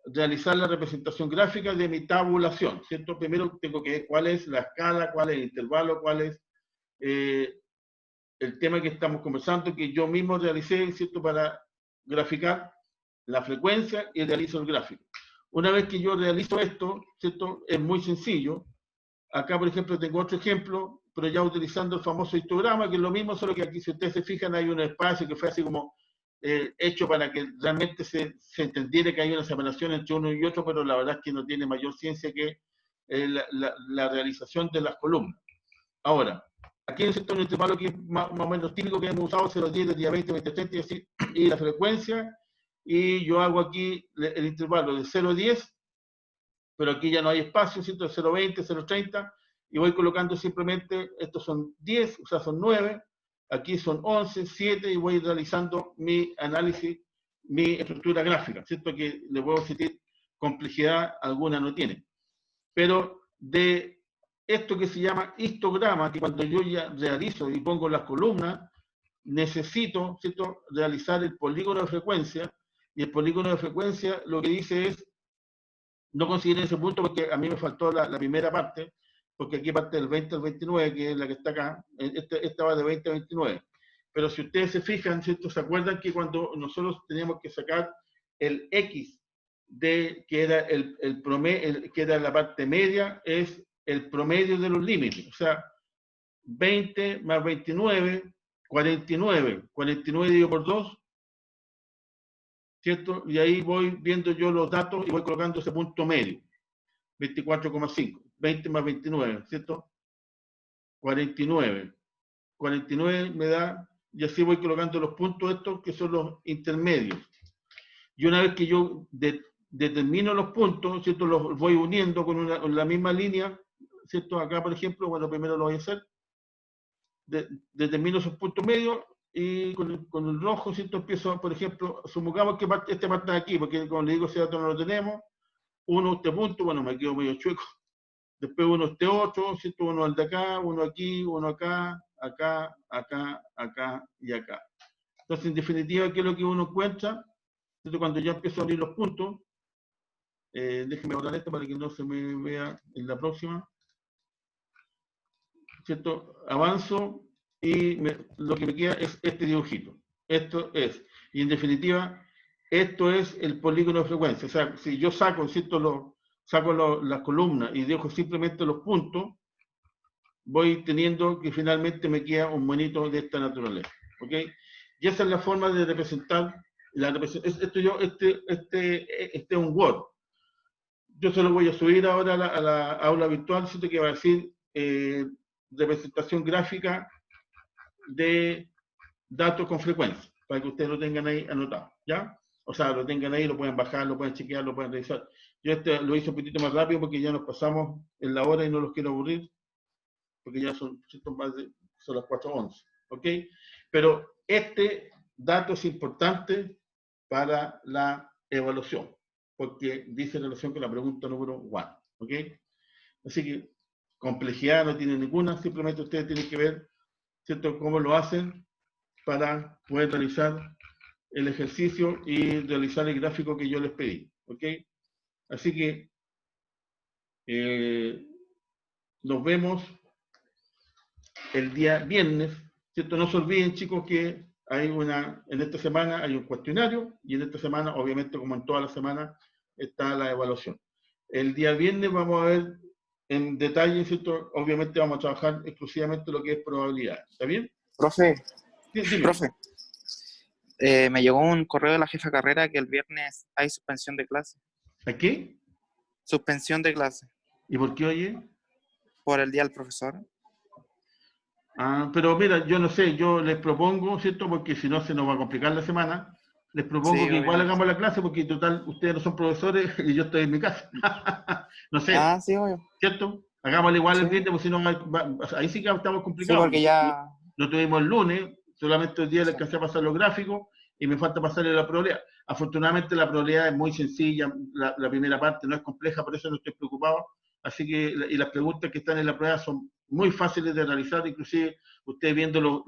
realizar la representación gráfica de mi tabulación, ¿cierto? Primero tengo que ver cuál es la escala, cuál es el intervalo, cuál es el tema que estamos conversando, que yo mismo realicé, ¿cierto? Para graficar la frecuencia y realizo el gráfico. Una vez que yo realizo esto, ¿cierto? Es muy sencillo. Acá, por ejemplo, tengo otro ejemplo, pero ya utilizando el famoso histograma, que es lo mismo, solo que aquí, si ustedes se fijan, hay un espacio que fue así como hecho para que realmente se entendiera que hay una separación entre uno y otro, pero la verdad es que no tiene mayor ciencia que la realización de las columnas. Ahora, aquí en un intervalo que es más o menos típico que hemos usado, 0,10, del día 20, 20, 30 y así, y la frecuencia, y yo hago aquí el intervalo de 0,10, pero aquí ya no hay espacio, ¿cierto? 0,20, 0,30, y voy colocando simplemente, estos son 10, o sea, son 9, aquí son 11, 7, y voy realizando mi análisis, mi estructura gráfica, ¿cierto? Que le puedo sentir complejidad alguna no tiene. Pero de esto que se llama histograma, que cuando yo ya realizo y pongo las columnas, necesito, ¿cierto?, realizar el polígono de frecuencia, y el polígono de frecuencia lo que dice es, no consideren ese punto porque a mí me faltó la primera parte, porque aquí parte del 20 al 29, que es la que está acá, esta va de 20 a 29. Pero si ustedes se fijan, ¿cierto?, se acuerdan que cuando nosotros teníamos que sacar el X, que era el promedio, que era la parte media, es el promedio de los límites. O sea, 20 más 29, 49. 49 dividido por 2, ¿cierto? Y ahí voy viendo yo los datos y voy colocando ese punto medio. 24,5. 20 más 29, ¿cierto? 49. 49 me da, y así voy colocando los puntos estos que son los intermedios. Y una vez que yo determino los puntos, ¿cierto? Los voy uniendo con la misma línea, ¿cierto? Acá, por ejemplo, bueno, primero lo voy a hacer. Determino esos puntos medios y con el rojo, ¿cierto? Empiezo, por ejemplo, supongamos que este parte de aquí, porque como le digo, ese dato no lo tenemos. Uno este punto, bueno, me quedo medio chueco. Después uno este otro, ¿cierto? Uno el de acá, uno aquí, uno acá, acá, acá, acá y acá. Entonces, en definitiva, ¿qué es lo que uno encuentra? Entonces, cuando ya empiezo a abrir los puntos, déjenme borrar esto para que no se me vea en la próxima, ¿cierto? Avanzo y lo que me queda es este dibujito. Esto es, y en definitiva, esto es el polígono de frecuencia. O sea, si yo saco, ¿cierto? Saco las columnas y dejo simplemente los puntos, voy teniendo que finalmente me queda un monito de esta naturaleza. ¿Ok? Y esa es la forma de representar. Este es un Word. Yo se lo voy a subir ahora a la aula virtual, ¿cierto? Que va a decir representación gráfica de datos con frecuencia, para que ustedes lo tengan ahí anotado, ¿ya? O sea, lo tengan ahí, lo pueden bajar, lo pueden chequear, lo pueden revisar. Yo lo hice un poquito más rápido porque ya nos pasamos en la hora y no los quiero aburrir, porque ya son las 4:11, ¿ok? Pero este dato es importante para la evaluación, porque dice en relación con la pregunta número 1, ¿ok? Así que complejidad no tiene ninguna, simplemente ustedes tienen que ver, ¿cierto?, cómo lo hacen para poder realizar el ejercicio y realizar el gráfico que yo les pedí, ¿ok? Así que nos vemos el día viernes, ¿cierto? No se olviden, chicos, que en esta semana hay un cuestionario y en esta semana, obviamente, como en toda la semana, está la evaluación. El día viernes vamos a ver en detalle, ¿cierto? Obviamente vamos a trabajar exclusivamente lo que es probabilidad. ¿Está bien? Profe, Sí, dime. profe, me llegó un correo de la jefa de carrera que el viernes hay suspensión de clase. ¿Aquí? Suspensión de clase. ¿Y por qué, oye? por el día del profesor. Ah, pero mira, yo no sé, yo les propongo, ¿cierto? Porque si no se nos va a complicar la semana. Les propongo Sí, que igual obviamente. hagamos la clase porque total, ustedes no son profesores y yo estoy en mi casa. No sé, Ah, sí, obvio. ¿cierto? Hagámoslo igual el Sí. viernes, porque si no, o sea, ahí sí que estamos Sí, complicados. porque ya... Lo tuvimos el lunes, solamente el día le Sí. alcancé a pasar los gráficos y me falta pasarle la probabilidad. Afortunadamente la probabilidad es muy sencilla, la primera parte no es compleja, por eso no estoy preocupado. Así que, y las preguntas que están en la prueba son muy fáciles de realizar, inclusive ustedes viendo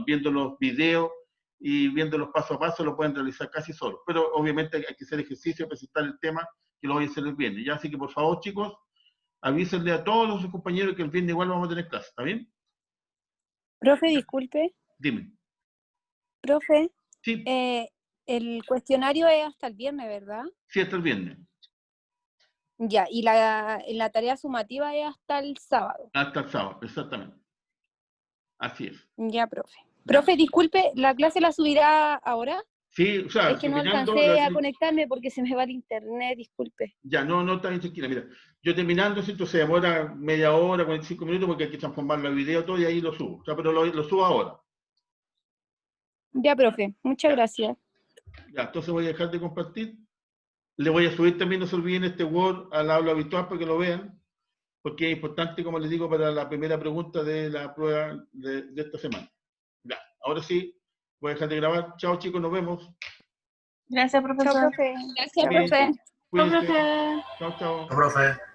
viendo los videos y viendo los paso a paso lo pueden realizar casi solos. Pero obviamente hay que hacer ejercicio, presentar el tema, que lo voy a hacer el viernes. Ya, así que por favor, chicos, avísenle a todos sus compañeros que el viernes igual vamos a tener clase, ¿está bien? Profe, disculpe. Dime. Profe, Sí, el cuestionario es hasta el viernes, ¿verdad? sí, hasta el viernes. Ya, y la tarea sumativa es hasta el sábado. Hasta el sábado, exactamente. Así es. Ya, profe. Ya. Profe, disculpe, ¿la clase la subirá ahora? Sí, o sea, Es que no terminando, alcancé a conectarme porque se me va el internet, disculpe. ya, no, está bien, tranquila, mira. Yo terminando, ¿cierto? Se demora media hora, 45 minutos, porque hay que transformarlo en video todo y ahí lo subo. O sea, pero lo subo ahora. Ya, profe, muchas Ya. gracias. Ya, entonces voy a dejar de compartir. Le voy a subir también, no se olviden, este Word al aula habitual para que lo vean, porque es importante, como les digo, para la primera pregunta de la prueba de esta semana. Ya, ahora sí, voy a dejar de grabar. Chao, chicos, nos vemos. Gracias, Chao, profesor. profe. Gracias, Bien. profe. Cuídense. Chao, chao. Profe.